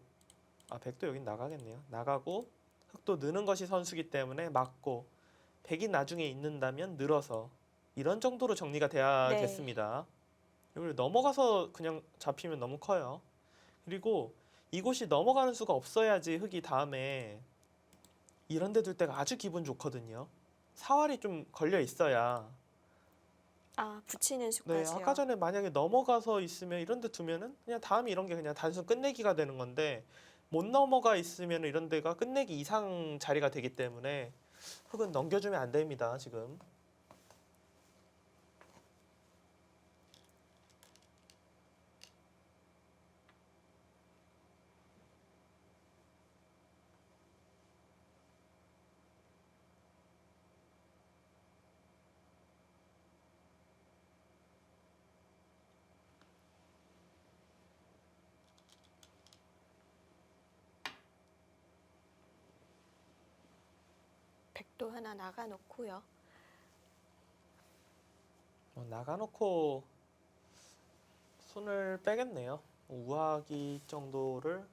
Speaker 2: 백도 여긴 나가겠네요. 나가고 흙도 느는 것이 선수기 때문에 막고 백이 나중에 있는다면 늘어서 이런 정도로 정리가 돼야겠습니다. 여기를 넘어가서 그냥 잡히면 너무 커요. 그리고 이곳이 넘어가는 수가 없어야지 흙이 다음에 이런 데 둘 때가 아주 기분 좋거든요. 사활이 좀 걸려 있어야.
Speaker 1: 아, 붙이는
Speaker 2: 네,
Speaker 1: 수까지요.
Speaker 2: 아까 전에 만약에 넘어가서 있으면 이런 데 두면은 그냥 다음에 이런 게 그냥 단순 끝내기가 되는 건데 못 넘어가 있으면 이런 데가 끝내기 이상 자리가 되기 때문에 흙은 넘겨주면 안 됩니다, 지금.
Speaker 1: 백도 하나 나가 놓고요.
Speaker 2: 나가놓고 손을 빼겠네요. 우아기 정도를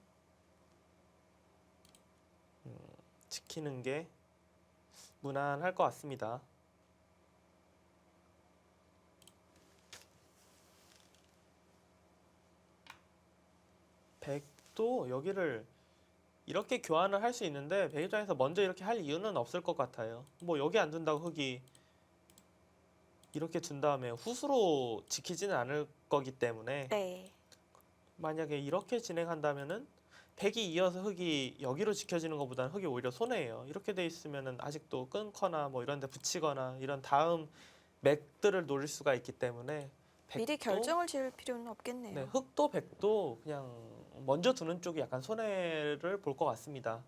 Speaker 2: 지키는 게 무난할 것 같습니다. 백도 여기를 이렇게 교환을 할 수 있는데 백 입장에서 먼저 이렇게 할 이유는 없을 것 같아요. 뭐 여기 안 둔다고 흑이 이렇게 둔 다음에 후수로 지키지는 않을 거기 때문에
Speaker 1: 네.
Speaker 2: 만약에 이렇게 진행한다면은 백이 이어서 흑이 여기로 지켜지는 것보다는 흑이 오히려 손해예요. 이렇게 돼 있으면은 아직도 끊거나 뭐 이런 데 붙이거나 이런 다음 맥들을 노릴 수가 있기 때문에
Speaker 1: 미리 결정을 지을 필요는 없겠네요.
Speaker 2: 네, 흑도 백도 그냥 먼저 두는 쪽이 약간 손해를 볼 것 같습니다.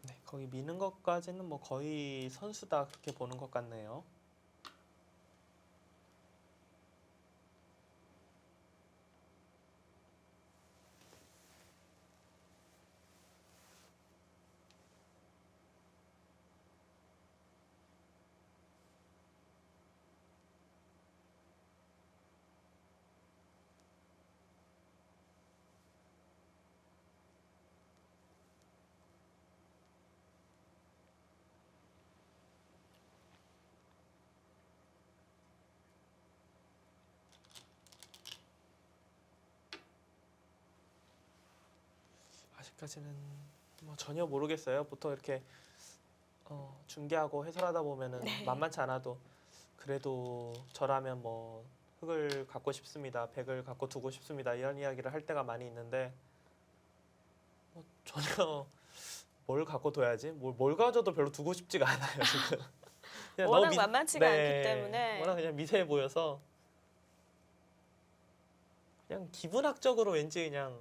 Speaker 2: 네, 거기 미는 것까지는 뭐 거의 선수다 그렇게 보는 것 같네요. 아직까지는 뭐 전혀 모르겠어요. 보통 이렇게 중계하고 해설하다 보면은
Speaker 1: 네.
Speaker 2: 만만치 않아도 그래도 저라면 뭐 흑을 갖고 싶습니다. 백을 갖고 두고 싶습니다. 이런 이야기를 할 때가 많이 있는데 전혀 뭘 갖고 둬야지? 뭘 가져도 별로 두고 싶지가 않아요, 지금. 그냥
Speaker 1: 워낙
Speaker 2: 너무
Speaker 1: 만만치가 않기 때문에.
Speaker 2: 워낙 그냥 미세해 보여서 그냥 기분학적으로 왠지 그냥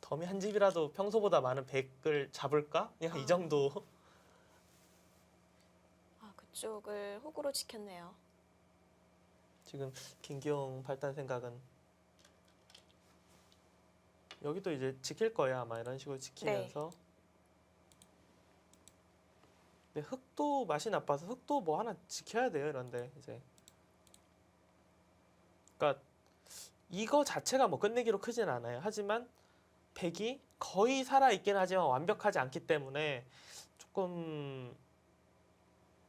Speaker 2: 덤이 한 집이라도 평소보다 많은 백을 잡을까? 그냥 이 정도.
Speaker 1: 그쪽을 호구로 지켰네요.
Speaker 2: 지금 김기용 발단 생각은 여기도 이제 지킬 거야 아마 이런 식으로 지키면서. 근데 흑도 맛이 나빠서 흑도 뭐 하나 지켜야 돼요 이런데 이제. 그러니까 이거 자체가 뭐 끝내기로 크진 않아요. 하지만 백이 거의 살아 있긴 하지만 완벽하지 않기 때문에 조금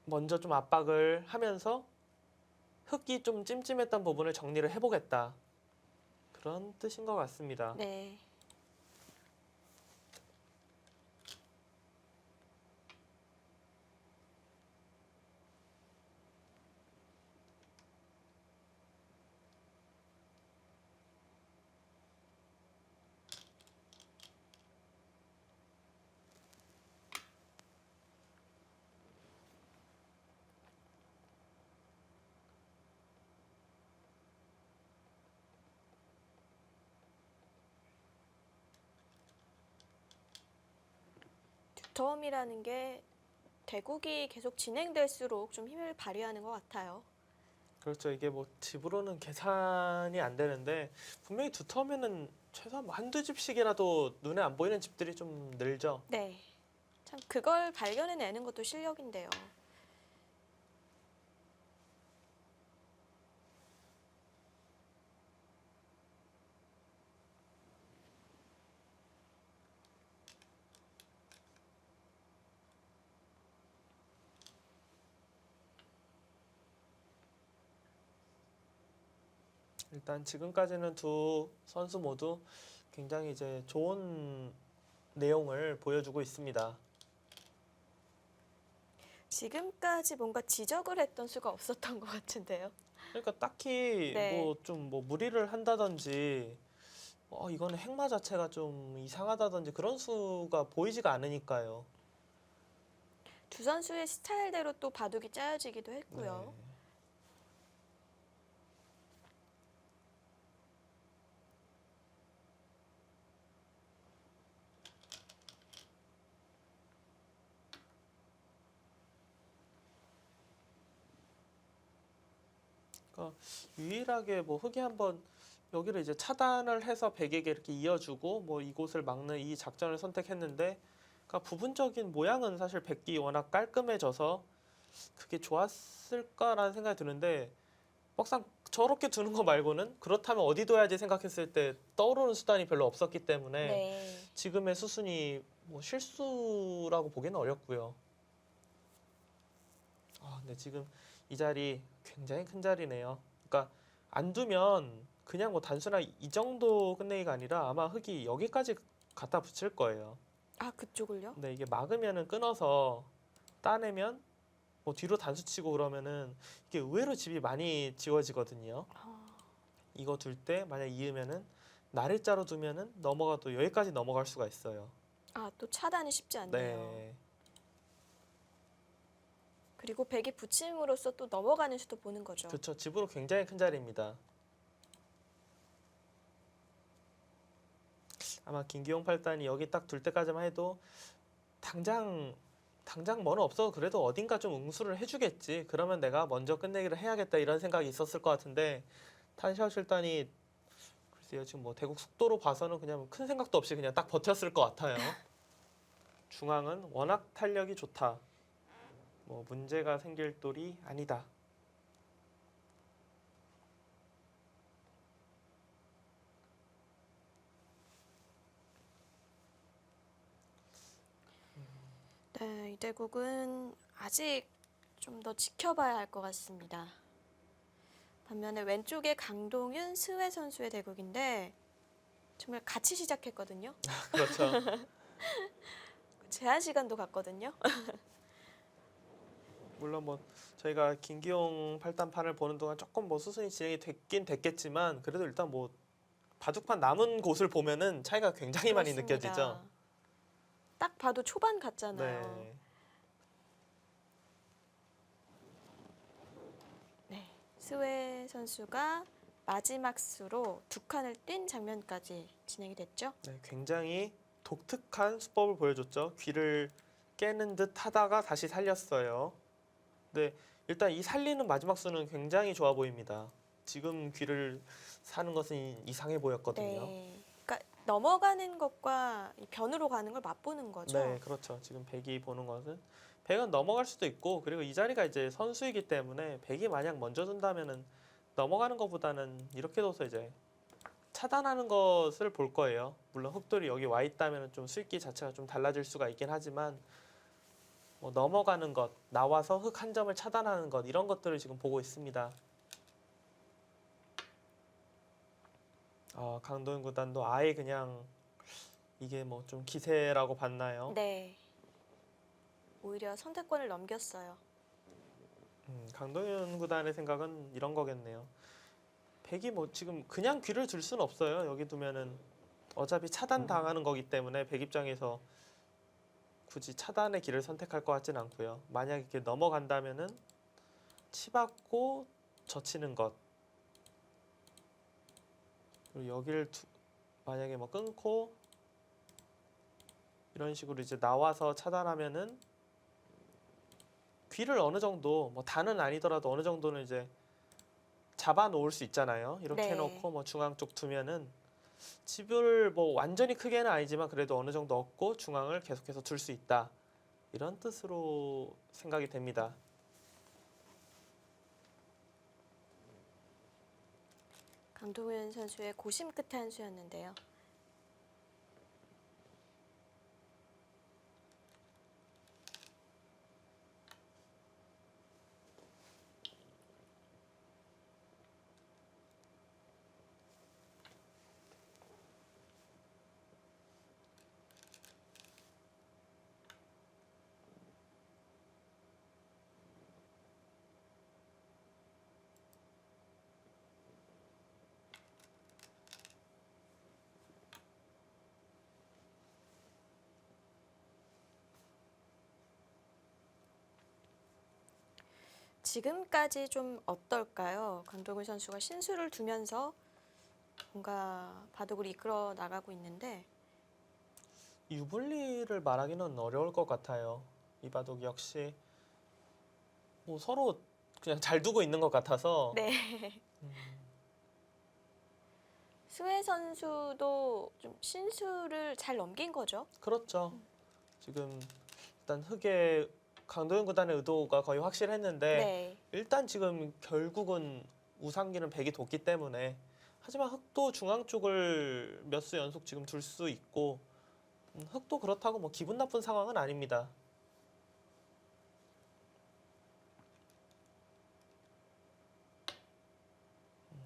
Speaker 2: 먼저 좀 압박을 하면서 흑이 좀 찜찜했던 부분을 정리를 해보겠다. 그런 뜻인 것 같습니다.
Speaker 1: 네. 듀텀이라는 게 대국이 계속 진행될수록 좀 힘을 발휘하는 것 같아요.
Speaker 2: 그렇죠. 이게 뭐 집으로는 계산이 안 되는데 분명히 두터우면은 최소한 뭐 한두 집씩이라도 눈에 안 보이는 집들이 좀 늘죠.
Speaker 1: 네. 참 그걸 발견해내는 것도 실력인데요.
Speaker 2: 일단 지금까지는 두 선수 모두 굉장히 이제 좋은 내용을 보여주고 있습니다.
Speaker 1: 지금까지 뭔가 지적을 했던 수가 없었던 것 같은데요.
Speaker 2: 그러니까 딱히
Speaker 1: 네.
Speaker 2: 뭐 좀 뭐 무리를 한다든지 이거는 행마 자체가 좀 이상하다든지 그런 수가 보이지가 않으니까요.
Speaker 1: 두 선수의 스타일대로 또 바둑이 짜여지기도 했고요.
Speaker 2: 네. 그러니까 유일하게 뭐 흑이 한번 여기를 이제 차단을 해서 백에게 이렇게 이어주고 뭐 이곳을 막는 이 작전을 선택했는데, 그러니까 부분적인 모양은 사실 백이 워낙 깔끔해져서 그게 좋았을까라는 생각이 드는데, 막상 저렇게 두는 거 말고는 그렇다면 어디 둬야지 생각했을 때 떠오르는 수단이 별로 없었기 때문에
Speaker 1: 네.
Speaker 2: 지금의 수순이 뭐 실수라고 보기는 어렵고요. 근데 지금 이 자리 굉장히 큰 자리네요. 그러니까 안 두면 그냥 뭐 단순한 이 정도 끝내기가 아니라 아마 흙이 여기까지 갖다 붙일 거예요.
Speaker 1: 아, 그쪽을요?
Speaker 2: 근데 이게 막으면은 끊어서 따내면 뭐 뒤로 단수 치고 그러면은 이게 의외로 집이 많이 지워지거든요.
Speaker 1: 아,
Speaker 2: 이거 둘 때 만약 이으면은 나래자로 두면은 넘어가도 여기까지 넘어갈 수가 있어요.
Speaker 1: 또 차단이 쉽지 않네요.
Speaker 2: 네.
Speaker 1: 그리고 백이 붙임으로써 또 넘어가는 수도 보는 거죠.
Speaker 2: 그렇죠. 집으로 굉장히 큰 자리입니다. 아마 김기용 팔단이 여기 딱 둘 때까지만 해도 당장 뭐는 없어도 그래도 어딘가 좀 응수를 해주겠지. 그러면 내가 먼저 끝내기를 해야겠다 이런 생각이 있었을 것 같은데, 탄샤오 실단이 글쎄요 지금 뭐 대국 속도로 봐서는 그냥 큰 생각도 없이 그냥 딱 버텼을 것 같아요. 중앙은 워낙 탄력이 좋다. 뭐 문제가 생길 돌이 아니다.
Speaker 1: 네, 이 대국은 아직 좀 더 지켜봐야 할 것 같습니다. 반면에 왼쪽에 강동윤, 스웨 선수의 대국인데 정말 같이 시작했거든요.
Speaker 2: 그렇죠.
Speaker 1: 제한 시간도 갔거든요.
Speaker 2: 물론 뭐 저희가 김기용 팔단판을 보는 동안 조금 뭐 수순이 진행이 됐긴 됐겠지만, 그래도 일단 뭐 바둑판 남은 곳을 보면은 차이가 굉장히 많이
Speaker 1: 그렇습니다.
Speaker 2: 느껴지죠.
Speaker 1: 딱 봐도 초반 같잖아요.
Speaker 2: 네.
Speaker 1: 네, 스웨 선수가 마지막 수로 두 칸을 뛴 장면까지 진행이 됐죠.
Speaker 2: 네, 굉장히 독특한 수법을 보여줬죠. 귀를 깨는 듯 하다가 다시 살렸어요. 근데 일단 이 살리는 마지막 수는 굉장히 좋아 보입니다. 지금 귀를 사는 것은 이상해 보였거든요.
Speaker 1: 네, 그러니까 넘어가는 것과 이 변으로 가는 걸 맛보는 거죠.
Speaker 2: 네, 그렇죠. 지금 백이 보는 것은 백은 넘어갈 수도 있고, 그리고 이 자리가 이제 선수이기 때문에 백이 만약 먼저 둔다면은 넘어가는 것보다는 이렇게 둬서 이제 차단하는 것을 볼 거예요. 물론 흑돌이 여기 와 있다면 좀 수익기 자체가 좀 달라질 수가 있긴 하지만, 뭐 넘어가는 것, 나와서 흑 한 점을 차단하는 것, 이런 것들을 지금 보고 있습니다. 강도현 구단도 아예 그냥 이게 뭐 좀 기세라고 봤나요?
Speaker 1: 네, 오히려 선택권을 넘겼어요.
Speaker 2: 강도현 구단의 생각은 이런 거겠네요. 백이 뭐 지금 그냥 귀를 줄 수는 없어요. 여기 두면은 어차피 차단 당하는 거기 때문에 백 입장에서 굳이 차단의 길을 선택할 것 같진 않고요. 만약 이렇게 넘어간다면은 치받고 젖히는 것. 그리고 여기를 만약에 뭐 끊고 이런 식으로 이제 나와서 차단하면은 귀를 어느 정도 뭐 다는 아니더라도 어느 정도는 이제 잡아 놓을 수 있잖아요. 이렇게
Speaker 1: 네.
Speaker 2: 해놓고 뭐 중앙 쪽 두면은 집을 뭐 완전히 크게는 아니지만 그래도 어느 정도 얻고 중앙을 계속해서 둘 수 있다. 이런 뜻으로 생각이 됩니다.
Speaker 1: 강동윤 선수의 고심 끝에 한 수였는데요. 지금까지 좀 어떨까요? 강동윤 선수가 신수를 두면서 뭔가 바둑을 이끌어 나가고 있는데
Speaker 2: 유불리를 말하기는 어려울 것 같아요. 이 바둑 역시 뭐 서로 그냥 잘 두고 있는 것 같아서.
Speaker 1: 네.
Speaker 2: 음,
Speaker 1: 스웨 선수도 좀 신수를 잘 넘긴 거죠.
Speaker 2: 그렇죠. 지금 일단 흑의 강도현 구단의 의도가 거의 확실했는데
Speaker 1: 네.
Speaker 2: 일단 지금 결국은 우상기는 백이 뒀기 때문에 하지만 흑도 중앙 쪽을 몇 수 연속 지금 둘 수 있고 흑도 그렇다고 뭐 기분 나쁜 상황은 아닙니다.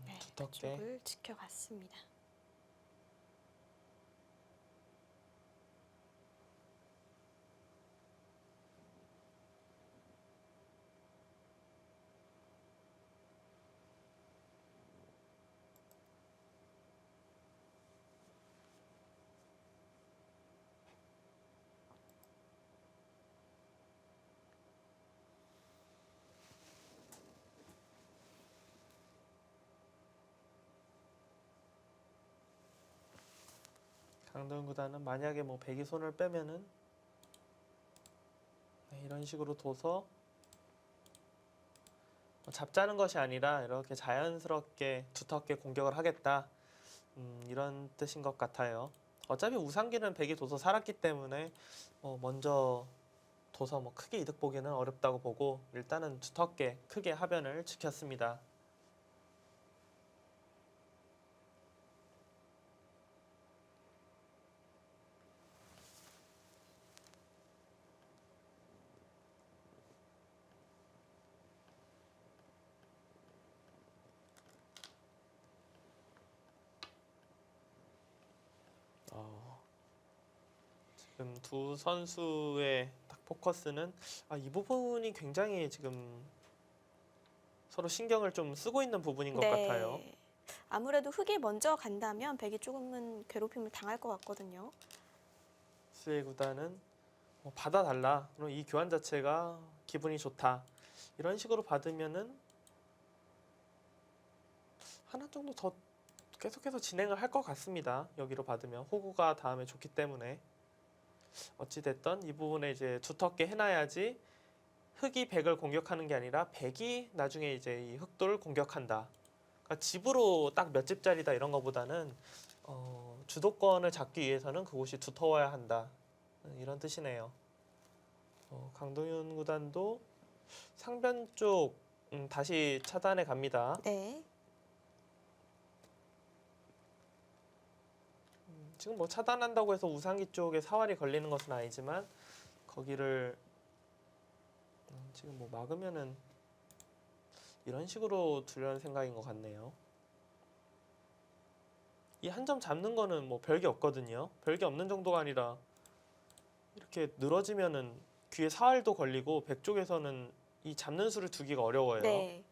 Speaker 1: 네,
Speaker 2: 두텁게.
Speaker 1: 그쪽을 지켜갔습니다.
Speaker 2: 강도현 구단은 만약에 뭐 백이 손을 빼면은 이런 식으로 둬서 뭐 잡자는 것이 아니라 이렇게 자연스럽게 두텁게 공격을 하겠다. 이런 뜻인 것 같아요. 어차피 우상기는 백이 둬서 살았기 때문에 먼저 둬서 뭐 크게 이득 보기는 어렵다고 보고 일단은 두텁게 크게 하변을 지켰습니다. 지금 두 선수의 딱 포커스는 이 부분이 굉장히 지금 서로 신경을 좀 쓰고 있는 부분인 것 같아요.
Speaker 1: 네. 아무래도 흑이 먼저 간다면 백이 조금은 괴롭힘을 당할 것 같거든요.
Speaker 2: 스웨 구단은 받아달라. 그럼 이 교환 자체가 기분이 좋다. 이런 식으로 받으면은 하나 정도 더 계속해서 진행을 할 것 같습니다. 여기로 받으면 호구가 다음에 좋기 때문에 어찌 됐던 이 부분에 이제 두텁게 해놔야지 흑이 백을 공격하는 게 아니라 백이 나중에 이제 이 흑도를 공격한다. 그러니까 집으로 딱 몇 집짜리다 이런 거보다는 주도권을 잡기 위해서는 그곳이 두터워야 한다. 이런 뜻이네요. 강동윤 구단도 상변 쪽 다시 차단해 갑니다.
Speaker 1: 네.
Speaker 2: 지금 뭐 차단한다고 해서 우상기 쪽에 사활이 걸리는 것은 아니지만 거기를 지금 뭐 막으면은 이런 식으로 두려는 생각인 것 같네요. 이 한 점 잡는 거는 뭐 별게 없거든요. 별게 없는 정도가 아니라 이렇게 늘어지면은 귀에 사활도 걸리고 백 쪽에서는 이 잡는 수를 두기가 어려워요.
Speaker 1: 네.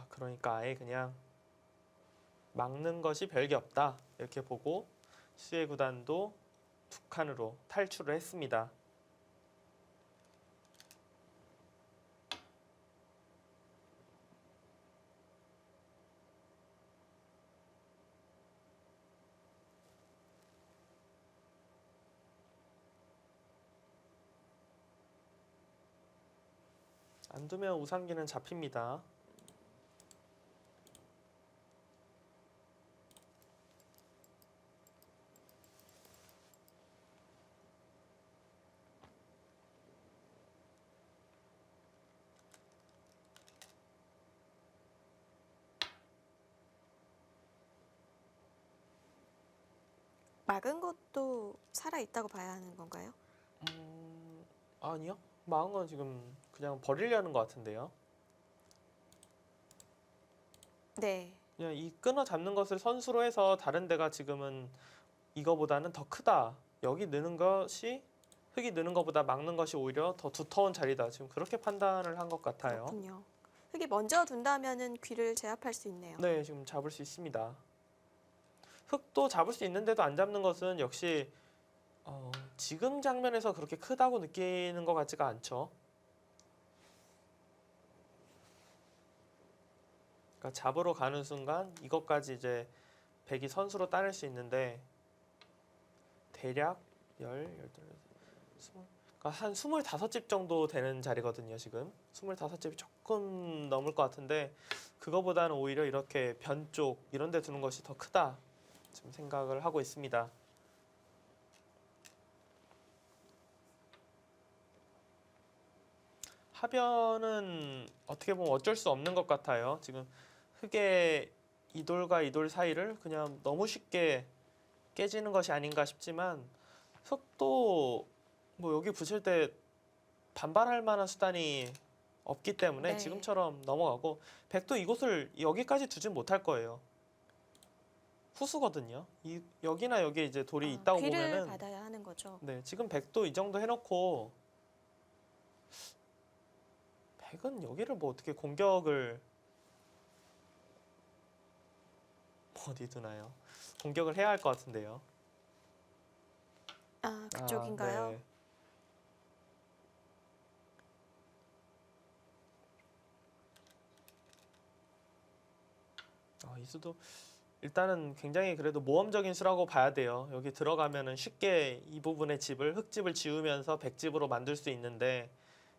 Speaker 2: 그러니까 아예 그냥 막는 것이 별게 없다 이렇게 보고 수혜 구단도 두 칸으로 탈출을 했습니다. 안 두면 우상기는 잡힙니다.
Speaker 1: 막은 것도 살아 있다고 봐야 하는 건가요?
Speaker 2: 아니요. 막은 건 지금 그냥 버리려는 것 같은데요.
Speaker 1: 네.
Speaker 2: 그냥 이 끊어 잡는 것을 선수로 해서 다른 데가 지금은 이거보다는 더 크다. 여기 느는 것이 흙이 느는 것보다 막는 것이 오히려 더 두터운 자리다. 지금 그렇게 판단을 한 것 같아요.
Speaker 1: 그렇군요. 흑이 먼저 둔다면은 귀를 제압할 수 있네요.
Speaker 2: 네, 지금 잡을 수 있습니다. 흙도 잡을 수 있는데도 안 잡는 것은 역시 지금 장면에서 그렇게 크다고 느끼는 것 같지가 않죠. 그러니까 잡으러 가는 순간 이것까지 이제 백이 선수로 따낼 수 있는데 대략 18, 20, 그러니까 한 25집 정도 되는 자리거든요, 지금. 25집이 조금 넘을 것 같은데 그거보다는 오히려 이렇게 변 쪽 이런 데 두는 것이 더 크다. 지금 생각을 하고 있습니다. 하변은 어떻게 보면 어쩔 수 없는 것 같아요. 지금 흙의 이 돌과 이 돌 사이를 그냥 너무 쉽게 깨지는 것이 아닌가 싶지만 흙도 뭐 여기 붙일 때 반발할 만한 수단이 없기 때문에
Speaker 1: 네.
Speaker 2: 지금처럼 넘어가고 백도 이곳을 여기까지 두진 못할 거예요. 후수거든요. 여기나 여기에 이제 돌이 있다고
Speaker 1: 귀를
Speaker 2: 보면은
Speaker 1: 받아야 하는 거죠.
Speaker 2: 네, 지금 백도 이 정도 해놓고 백은 여기를 뭐 어떻게 공격을 어디 두나요? 공격을 해야 할 것 같은데요.
Speaker 1: 그쪽인가요?
Speaker 2: 네. 이 수도 일단은 굉장히 그래도 모험적인 수라고 봐야 돼요. 여기 들어가면은 쉽게 이 부분의 집을 흙집을 지으면서 백집으로 만들 수 있는데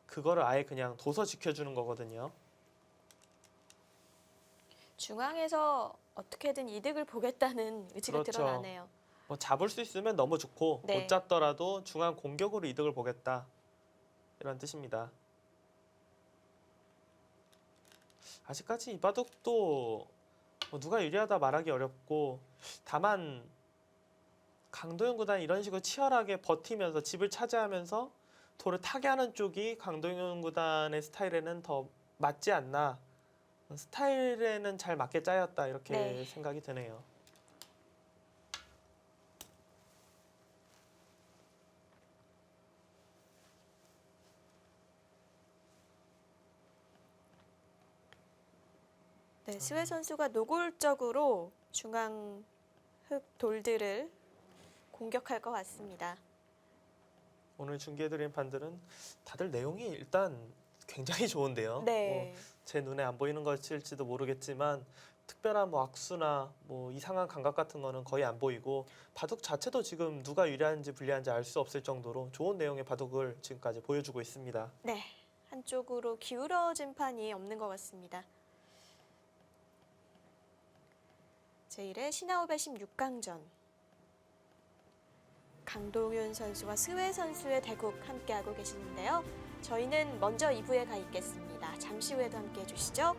Speaker 2: 그거를 아예 그냥 둬서 지켜주는 거거든요.
Speaker 1: 중앙에서 어떻게든 이득을 보겠다는 의지가
Speaker 2: 그렇죠.
Speaker 1: 드러나네요.
Speaker 2: 뭐 잡을 수 있으면 너무 좋고
Speaker 1: 네.
Speaker 2: 못 잡더라도 중앙 공격으로 이득을 보겠다. 이런 뜻입니다. 아직까지 이 바둑도 뭐 누가 유리하다 말하기 어렵고 다만 강도현 구단이 이런 식으로 치열하게 버티면서 집을 차지하면서 돌을 타게 하는 쪽이 강도현 구단의 스타일에는 더 맞지 않나. 스타일에는 잘 맞게 짜였다 이렇게
Speaker 1: 네.
Speaker 2: 생각이 드네요.
Speaker 1: 네, 스웨 선수가 노골적으로 중앙 흙 돌들을 공격할 것 같습니다.
Speaker 2: 오늘 중계해드린 판들은 다들 내용이 일단 굉장히 좋은데요.
Speaker 1: 네.
Speaker 2: 제 눈에 안 보이는 것일지도 모르겠지만 특별한 뭐 악수나 뭐 이상한 감각 같은 거는 거의 안 보이고 바둑 자체도 지금 누가 유리한지 불리한지 알 수 없을 정도로 좋은 내용의 바둑을 지금까지 보여주고 있습니다.
Speaker 1: 네, 한쪽으로 기울어진 판이 없는 것 같습니다. 제1회 신하오배 16강전 강동윤 선수와 스웨 선수의 대국 함께하고 계시는데요. 저희는 먼저 2부에 가 있겠습니다. 잠시 후에도 함께해 주시죠.